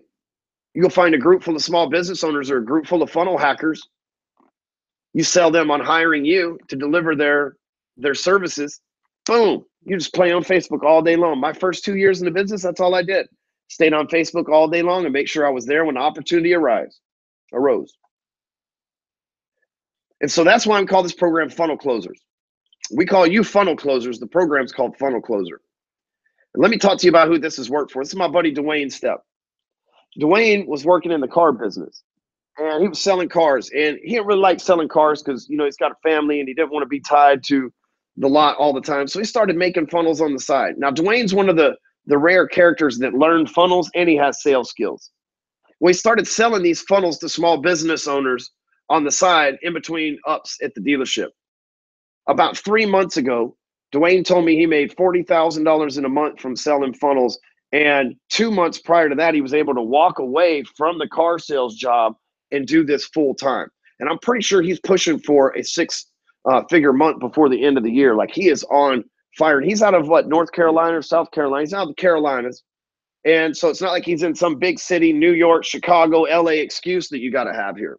You'll find a group full of small business owners or a group full of funnel hackers. You sell them on hiring you to deliver their services. Boom. You just play on Facebook all day long. My first 2 years in the business, that's all I did. Stayed on Facebook all day long and make sure I was there when the opportunity arose. And so that's why I'm calling this program Funnel Closers. We call you Funnel Closers. The program's called Funnel Closer. And let me talk to you about who this has worked for. This is my buddy Dwayne Stepp. Dwayne was working in the car business, and he was selling cars. And he didn't really like selling cars because, you know, he's got a family and he didn't want to be tied to the lot all the time. So he started making funnels on the side. Now, Dwayne's one of the rare characters that learned funnels, and he has sales skills. Well, he started selling these funnels to small business owners on the side in between ups at the dealership. About 3 months ago, Dwayne told me he made $40,000 in a month from selling funnels. And 2 months prior to that, he was able to walk away from the car sales job and do this full time. And I'm pretty sure he's pushing for a 6-figure month before the end of the year. Like, he is on fire. And he's out of what, North Carolina or South Carolina? He's out of the Carolinas. And so it's not like he's in some big city, New York, Chicago, LA excuse that you got to have here.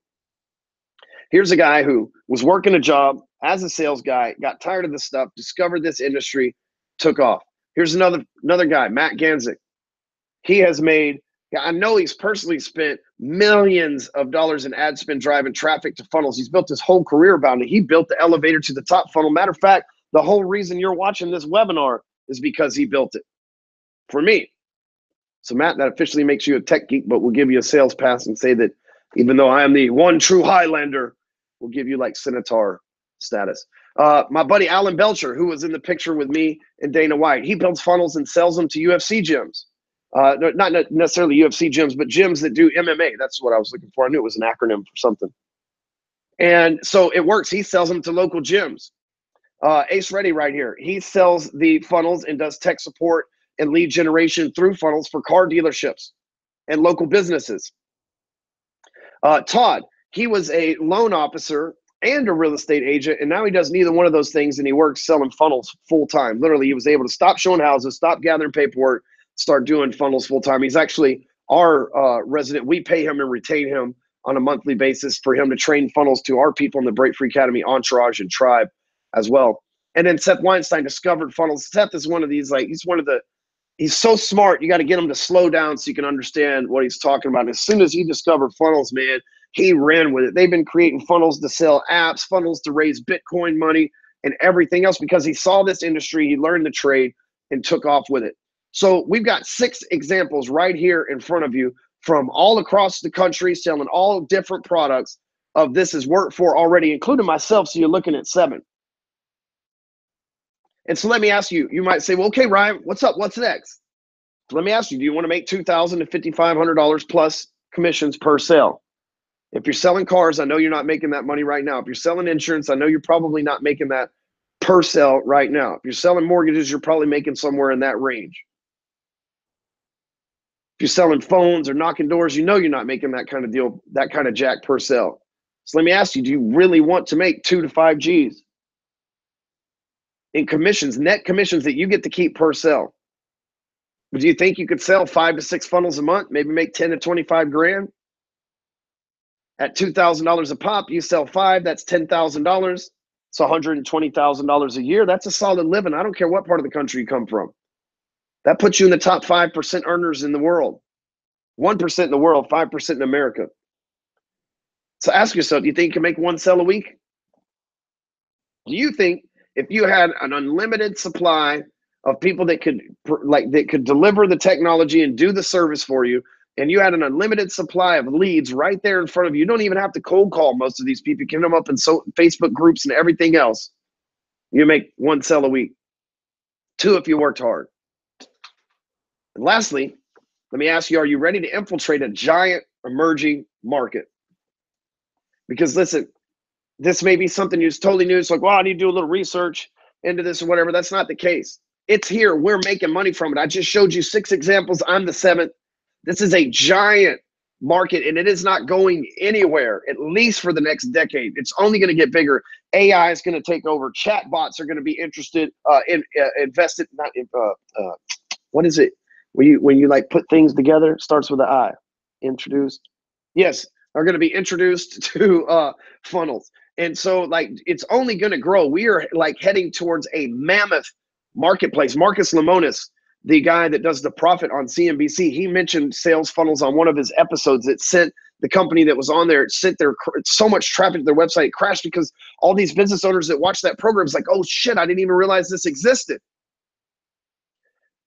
Here's a guy who was working a job as a sales guy, got tired of this stuff, discovered this industry, took off. Here's another guy, Matt Ganzik. He has made, I know he's personally spent millions of dollars in ad spend driving traffic to funnels. He's built his whole career about it. He built the elevator to the top funnel. Matter of fact, the whole reason you're watching this webinar is because he built it for me. So Matt, that officially makes you a tech geek, but we'll give you a sales pass and say that even though I am the one true Highlander, we'll give you like Centaur status. My buddy Alan Belcher, who was in the picture with me and Dana White, he builds funnels and sells them to UFC gyms. Not necessarily UFC gyms, but gyms that do MMA. That's what I was looking for. I knew it was an acronym for something. And so it works. He sells them to local gyms. Ace Reddy right here. He sells the funnels and does tech support and lead generation through funnels for car dealerships and local businesses. Todd, he was a loan officer and a real estate agent, and now he does neither one of those things, and he works selling funnels full time. Literally, he was able to stop showing houses, stop gathering paperwork, start doing funnels full time. He's actually our resident. We pay him and retain him on a monthly basis for him to train funnels to our people in the Break Free Academy entourage and tribe as well. And then Seth Weinstein discovered funnels. Seth is one of these, like, he's so smart. You got to get him to slow down so you can understand what he's talking about. And as soon as he discovered funnels, man, he ran with it. They've been creating funnels to sell apps, funnels to raise Bitcoin money, and everything else because he saw this industry, he learned the trade, and took off with it. So we've got 6 examples right here in front of you from all across the country selling all different products of this is worked for already, including myself, so you're looking at 7. And so let me ask you, you might say, well, okay, Ryan, what's up? What's next? So let me ask you, do you want to make $2,000 to $5,500 plus commissions per sale? If you're selling cars, I know you're not making that money right now. If you're selling insurance, I know you're probably not making that per sale right now. If you're selling mortgages, you're probably making somewhere in that range. If you're selling phones or knocking doors, you know you're not making that kind of deal, that kind of jack per sale. So let me ask you, do you really want to make 2 to 5 G's in commissions, net commissions that you get to keep per sale? Do you think you could sell 5 to 6 funnels a month, maybe make 10 to 25 grand? At $2,000 a pop, you sell 5, that's $10,000. It's $120,000 a year. That's a solid living. I don't care what part of the country you come from. That puts you in the top 5% earners in the world. 1% in the world, 5% in America. So ask yourself, do you think you can make 1 sale a week? Do you think if you had an unlimited supply of people that could deliver the technology and do the service for you, and you had an unlimited supply of leads right there in front of you, you don't even have to cold call most of these people. You can them up in Facebook groups and everything else. You make 1 sale a week. 2 if you worked hard. And lastly, let me ask you, are you ready to infiltrate a giant emerging market? Because listen, this may be something that's totally new. It's like, well, I need to do a little research into this or whatever. That's not the case. It's here. We're making money from it. I just showed you 6 examples. I'm the 7th. This is a giant market, and it is not going anywhere, at least for the next decade. It's only going to get bigger. AI is going to take over. Chatbots are going to be invested. What is it? When you like put things together, starts with an I. Introduced. Yes, are going to be introduced to funnels. And so, like, it's only going to grow. We are like heading towards a mammoth marketplace. Marcus Lemonis, the guy that does The Profit on CNBC, he mentioned sales funnels on one of his episodes. It sent the company that was on there, it sent so much traffic to their website, it crashed because all these business owners that watched that program is like, oh shit, I didn't even realize this existed.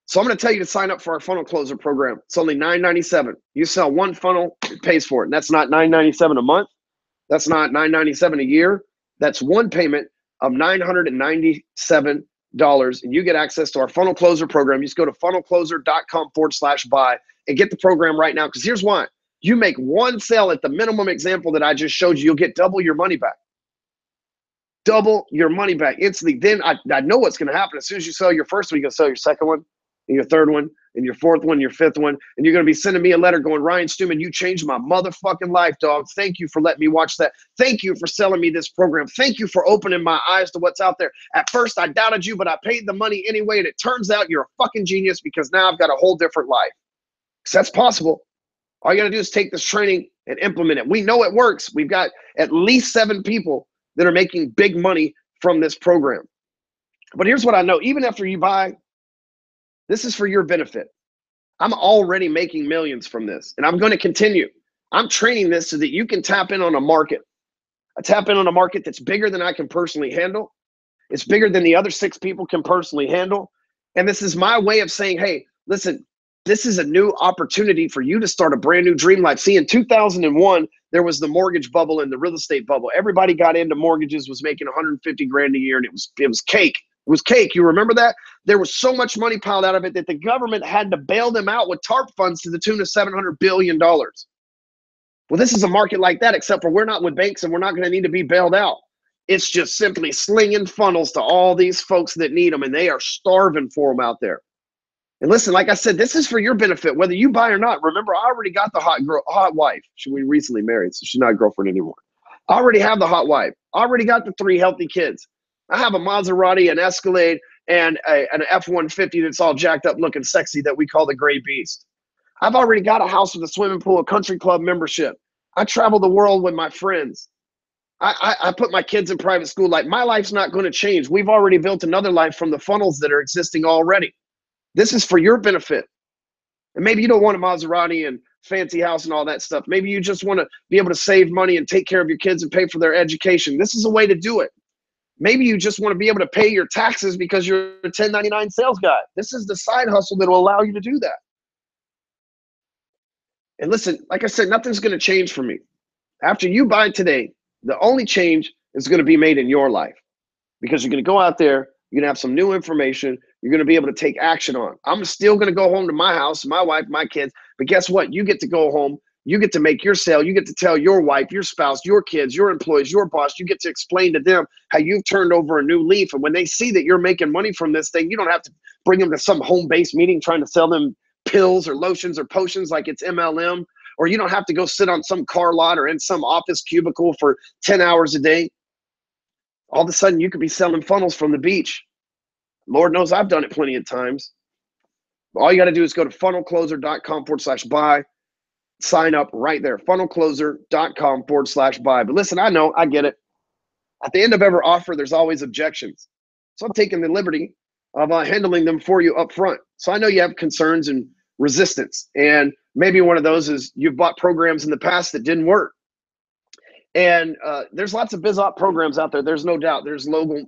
So I'm going to tell you to sign up for our funnel closer program. It's only $9.97. You sell 1 funnel, it pays for it. And that's not $9.97 a month. That's not $9.97 a year. That's 1 payment of $997. And you get access to our funnel closer program. You just go to funnelcloser.com/buy and get the program right now. Because here's why. You make 1 sale at the minimum example that I just showed you, you'll get double your money back. Double your money back instantly. Then I know what's going to happen. As soon as you sell your first one, you're going to sell your second one, and your third one, and your fourth one, your fifth one, and you're going to be sending me a letter going, Ryan Stewman, you changed my motherfucking life, dog. Thank you for letting me watch that. Thank you for selling me this program. Thank you for opening my eyes to what's out there. At first, I doubted you, but I paid the money anyway, and it turns out you're a fucking genius because now I've got a whole different life. Because that's possible. All you got to do is take this training and implement it. We know it works. We've got at least 7 people that are making big money from this program. But here's what I know. Even after you buy, this is for your benefit. I'm already making millions from this, and I'm going to continue. I'm training this so that you can tap in on a market. I tap in on a market that's bigger than I can personally handle. It's bigger than the other 6 people can personally handle. And this is my way of saying, hey, listen, this is a new opportunity for you to start a brand new dream life. See, in 2001, there was the mortgage bubble and the real estate bubble. Everybody got into mortgages, was making 150 grand a year, and it was cake. It was cake. You remember that? There was so much money piled out of it that the government had to bail them out with TARP funds to the tune of $700 billion. Well, this is a market like that, except for we're not with banks and we're not going to need to be bailed out. It's just simply slinging funnels to all these folks that need them, and they are starving for them out there. And listen, like I said, this is for your benefit, whether you buy or not. Remember, I already got the hot wife. We recently married, so she's not a girlfriend anymore. I already have the hot wife. I already got the 3 healthy kids. I have a Maserati, an Escalade, and an F-150 that's all jacked up looking sexy that we call the Gray Beast. I've already got a house with a swimming pool, a country club membership. I travel the world with my friends. I put my kids in private school. Like, my life's not going to change. We've already built another life from the funnels that are existing already. This is for your benefit. And maybe you don't want a Maserati and fancy house and all that stuff. Maybe you just want to be able to save money and take care of your kids and pay for their education. This is a way to do it. Maybe you just want to be able to pay your taxes because you're a 1099 sales guy. This is the side hustle that will allow you to do that. And listen, like I said, nothing's going to change for me. After you buy today, the only change is going to be made in your life, because you're going to go out there, you're going to have some new information, you're going to be able to take action on. I'm still going to go home to my house, my wife, my kids, but guess what? You get to go home, you get to make your sale, you get to tell your wife, your spouse, your kids, your employees, your boss, you get to explain to them how you've turned over a new leaf. And when they see that you're making money from this thing, you don't have to bring them to some home-based meeting trying to sell them pills or lotions or potions like it's MLM, or you don't have to go sit on some car lot or in some office cubicle for 10 hours a day. All of a sudden, you could be selling funnels from the beach. Lord knows I've done it plenty of times. All you got to do is go to funnelcloser.com/buy. Sign up right there, funnelcloser.com/buy. But listen, I know, I get it. At the end of every offer, there's always objections. So I'm taking the liberty of handling them for you up front. So I know you have concerns and resistance. And maybe one of those is you've bought programs in the past that didn't work. And there's lots of BizOp programs out there. There's no doubt. There's local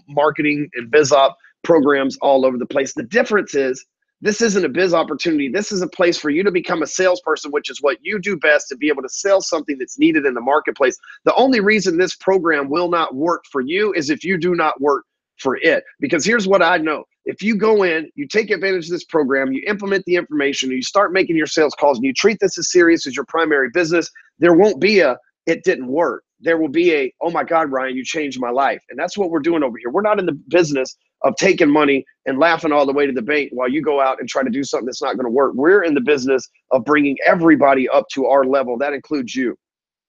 marketing and BizOp programs all over the place. The difference is, this isn't a biz opportunity. This is a place for you to become a salesperson, which is what you do best, to be able to sell something that's needed in the marketplace. The only reason this program will not work for you is if you do not work for it. Because here's what I know. If you go in, you take advantage of this program, you implement the information, you start making your sales calls, and you treat this as serious as your primary business, there won't be a, it didn't work. There will be a, oh my God, Ryan, you changed my life. And that's what we're doing over here. We're not in the business of taking money and laughing all the way to the bank while you go out and try to do something that's not going to work. We're in the business of bringing everybody up to our level. That includes you.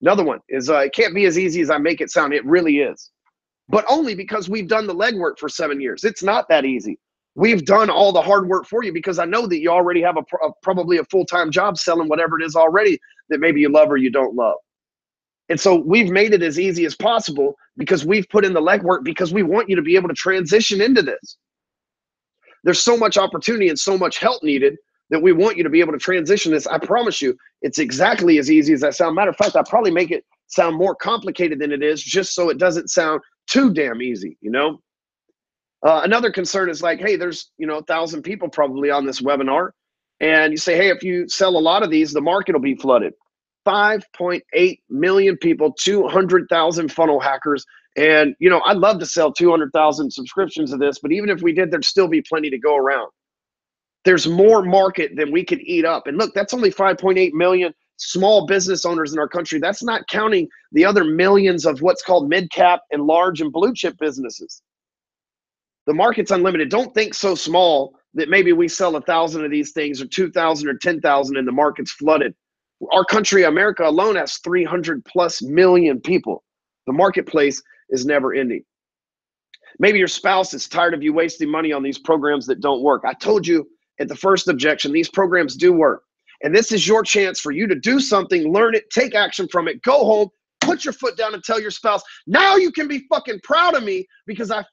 Another one is it can't be as easy as I make it sound. It really is. But only because we've done the legwork for 7 years. It's not that easy. We've done all the hard work for you because I know that you already have probably a full-time job selling whatever it is already that maybe you love or you don't love. And so we've made it as easy as possible because we've put in the legwork, because we want you to be able to transition into this. There's so much opportunity and so much help needed that we want you to be able to transition this. I promise you, it's exactly as easy as that sounds. Matter of fact, I probably make it sound more complicated than it is, just so it doesn't sound too damn easy, you know? Another concern is like, hey, there's 1,000 people probably on this webinar. And you say, hey, if you sell a lot of these, the market will be flooded. 5.8 million people, 200,000 funnel hackers. And, I'd love to sell 200,000 subscriptions of this, but even if we did, there'd still be plenty to go around. There's more market than we could eat up. And look, that's only 5.8 million small business owners in our country. That's not counting the other millions of what's called mid-cap and large and blue chip businesses. The market's unlimited. Don't think so small that maybe we sell 1,000 of these things or 2,000 or 10,000 and the market's flooded. Our country, America alone, has 300+ million people. The marketplace is never ending. Maybe your spouse is tired of you wasting money on these programs that don't work. I told you at the first objection, these programs do work. And this is your chance for you to do something, learn it, take action from it, go home, put your foot down and tell your spouse, now you can be fucking proud of me because I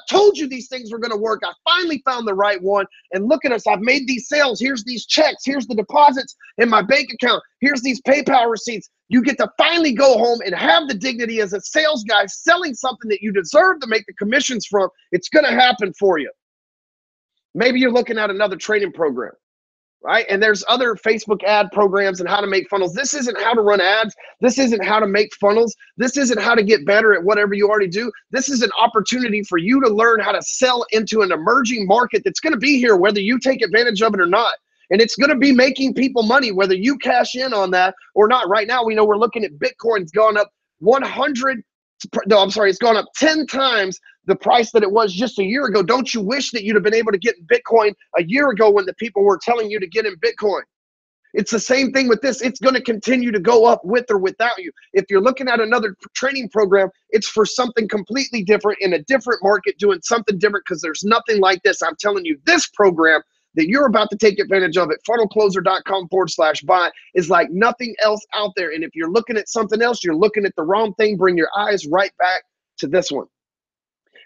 told you these things were going to work. I finally found the right one. And look at us. I've made these sales. Here's these checks. Here's the deposits in my bank account. Here's these PayPal receipts. You get to finally go home and have the dignity as a sales guy selling something that you deserve to make the commissions from. It's going to happen for you. Maybe you're looking at another training program. Right? And there's other Facebook ad programs and how to make funnels. This isn't how to run ads. This isn't how to make funnels. This isn't how to get better at whatever you already do. This is an opportunity for you to learn how to sell into an emerging market that's going to be here, whether you take advantage of it or not. And it's going to be making people money, whether you cash in on that or not. Right now, we know we're looking at Bitcoin's gone up it's gone up 10 times the price that it was just a year ago. Don't you wish that you'd have been able to get in Bitcoin a year ago when the people were telling you to get in Bitcoin? It's the same thing with this. It's going to continue to go up with or without you. If you're looking at another training program, it's for something completely different in a different market, doing something different, because there's nothing like this. I'm telling you, this program, that you're about to take advantage of at funnelcloser.com/buy is like nothing else out there. And if you're looking at something else, you're looking at the wrong thing. Bring your eyes right back to this one.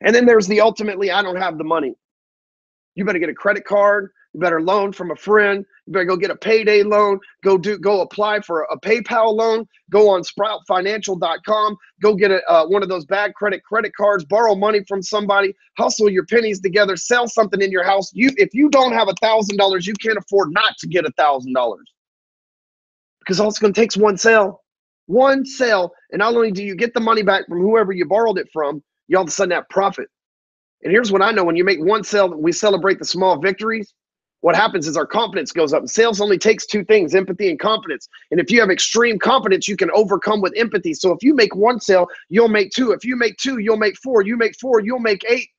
And then there's the ultimately, I don't have the money. You better get a credit card. You better loan from a friend. You better go get a payday loan. Go apply for a PayPal loan. Go on sproutfinancial.com. Go get one of those bad credit cards. Borrow money from somebody. Hustle your pennies together. Sell something in your house. If you don't have $1,000, you can't afford not to get $1,000, because all it's going to take is one sale. One sale, and not only do you get the money back from whoever you borrowed it from, you all of a sudden have profit. And here's what I know: when you make one sale, we celebrate the small victories. What happens is our confidence goes up. And sales only takes two things: empathy and confidence. And if you have extreme confidence, you can overcome with empathy. So if you make one sale, you'll make two. If you make two, you'll make four. You make four, you'll make eight.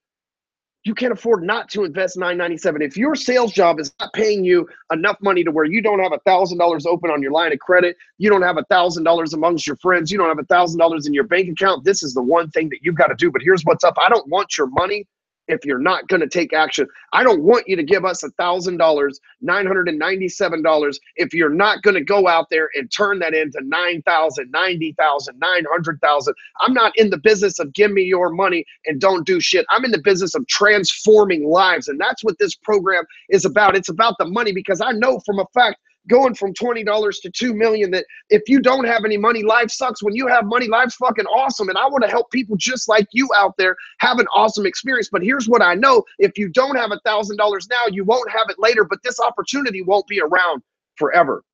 You can't afford not to invest $997. If your sales job is not paying you enough money to where you don't have $1,000 open on your line of credit, you don't have $1,000 amongst your friends, you don't have $1,000 in your bank account, this is the one thing that you've got to do. But here's what's up: I don't want your money if you're not going to take action. I don't want you to give us $1,000, $997, if you're not going to go out there and turn that into $9,000, $90,000, $900,000. I'm not in the business of give me your money and don't do shit. I'm in the business of transforming lives. And that's what this program is about. It's about the money, because I know from a fact, going from $20 to $2 million, that if you don't have any money, life sucks. When you have money, life's fucking awesome. And I want to help people just like you out there have an awesome experience. But here's what I know: if you don't have $1,000 now, you won't have it later, but this opportunity won't be around forever.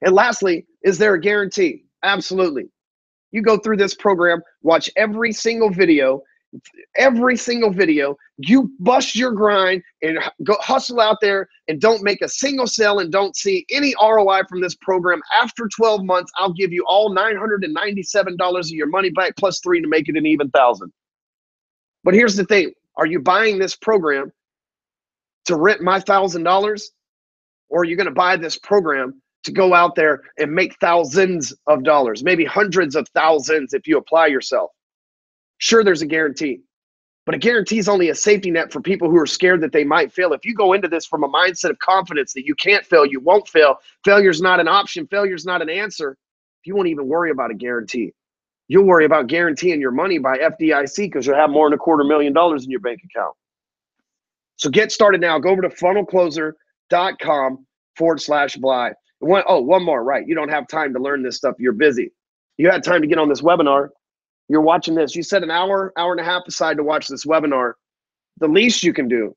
And lastly, is there a guarantee? Absolutely. You go through this program, watch every single video, you bust your grind and go hustle out there and don't make a single sale and don't see any ROI from this program. After 12 months, I'll give you all $997 of your money back plus $3 to make it an even $1,000. But here's the thing: are you buying this program to rent my $1,000, or are you going to buy this program to go out there and make thousands of dollars, maybe hundreds of thousands if you apply yourself? Sure, there's a guarantee, but a guarantee is only a safety net for people who are scared that they might fail. If you go into this from a mindset of confidence that you can't fail, you won't fail, failure's not an option, failure's not an answer, you won't even worry about a guarantee. You'll worry about guaranteeing your money by FDIC, because you'll have more than $250,000 in your bank account. So get started now. Go over to funnelcloser.com/buy. One more, right? You don't have time to learn this stuff. You're busy. You had time to get on this webinar. You're watching this. You set an hour and a half aside to watch this webinar. The least you can do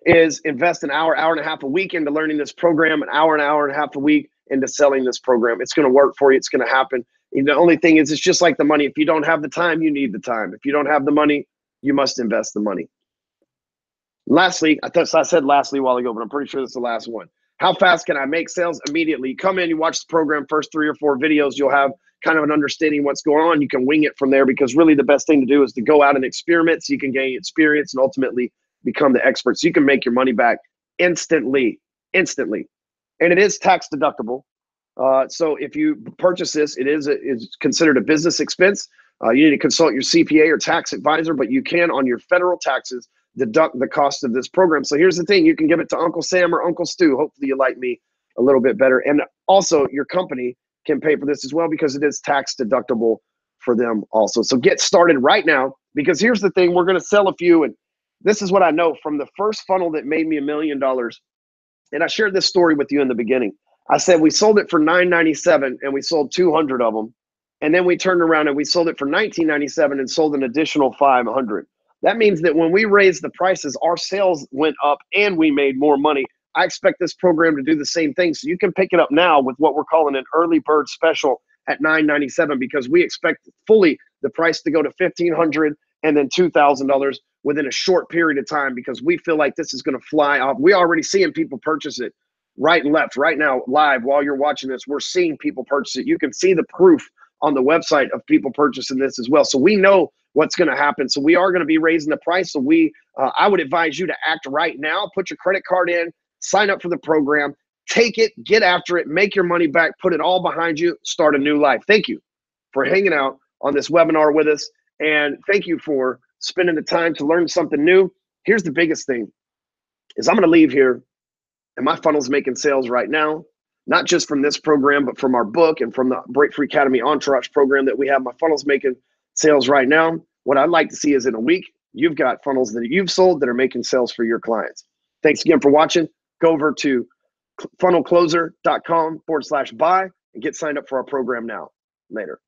is invest an hour and a half a week into learning this program, an hour and a half a week into selling this program. It's going to work for you. It's going to happen. And the only thing is, it's just like the money. If you don't have the time, you need the time. If you don't have the money, you must invest the money. Lastly, I said lastly a while ago, but I'm pretty sure that's the last one. How fast can I make sales? Immediately. You come in, you watch the program, first 3 or 4 videos, you'll have kind of an understanding what's going on. You can wing it from there, because really the best thing to do is to go out and experiment so you can gain experience and ultimately become the expert. So you can make your money back instantly. And it is tax deductible. So if you purchase this, it is considered a business expense. You need to consult your CPA or tax advisor, but you can, on your federal taxes, deduct the cost of this program. So here's the thing: you can give it to Uncle Sam or Uncle Stu. Hopefully you like me a little bit better. And also your company can pay for this as well, because it is tax deductible for them also. So get started right now, because here's the thing: we're going to sell a few. And this is what I know from the first funnel that made me $1 million. And I shared this story with you in the beginning. I said we sold it for $997 and we sold 200 of them. And then we turned around and we sold it for $1997 and sold an additional 500. That means that when we raised the prices, our sales went up and we made more money. I expect this program to do the same thing. So you can pick it up now with what we're calling an early bird special at $997, because we expect fully the price to go to $1,500 and then $2,000 within a short period of time, because we feel like this is going to fly off. We're already seeing people purchase it right and left. Right now, live, while you're watching this, we're seeing people purchase it. You can see the proof on the website of people purchasing this as well. So we know what's going to happen. So we are going to be raising the price. So I would advise you to act right now. Put your credit card in, sign up for the program, take it, get after it, make your money back, put it all behind you, start a new life. Thank you for hanging out on this webinar with us. And thank you for spending the time to learn something new. Here's the biggest thing. is I'm going to leave here and my funnel's making sales right now, not just from this program, but from our book and from the Break Free Academy Entourage program that we have. My funnel's making sales right now. What I'd like to see is in a week, you've got funnels that you've sold that are making sales for your clients. Thanks again for watching. Go over to funnelcloser.com/buy and get signed up for our program now. Later.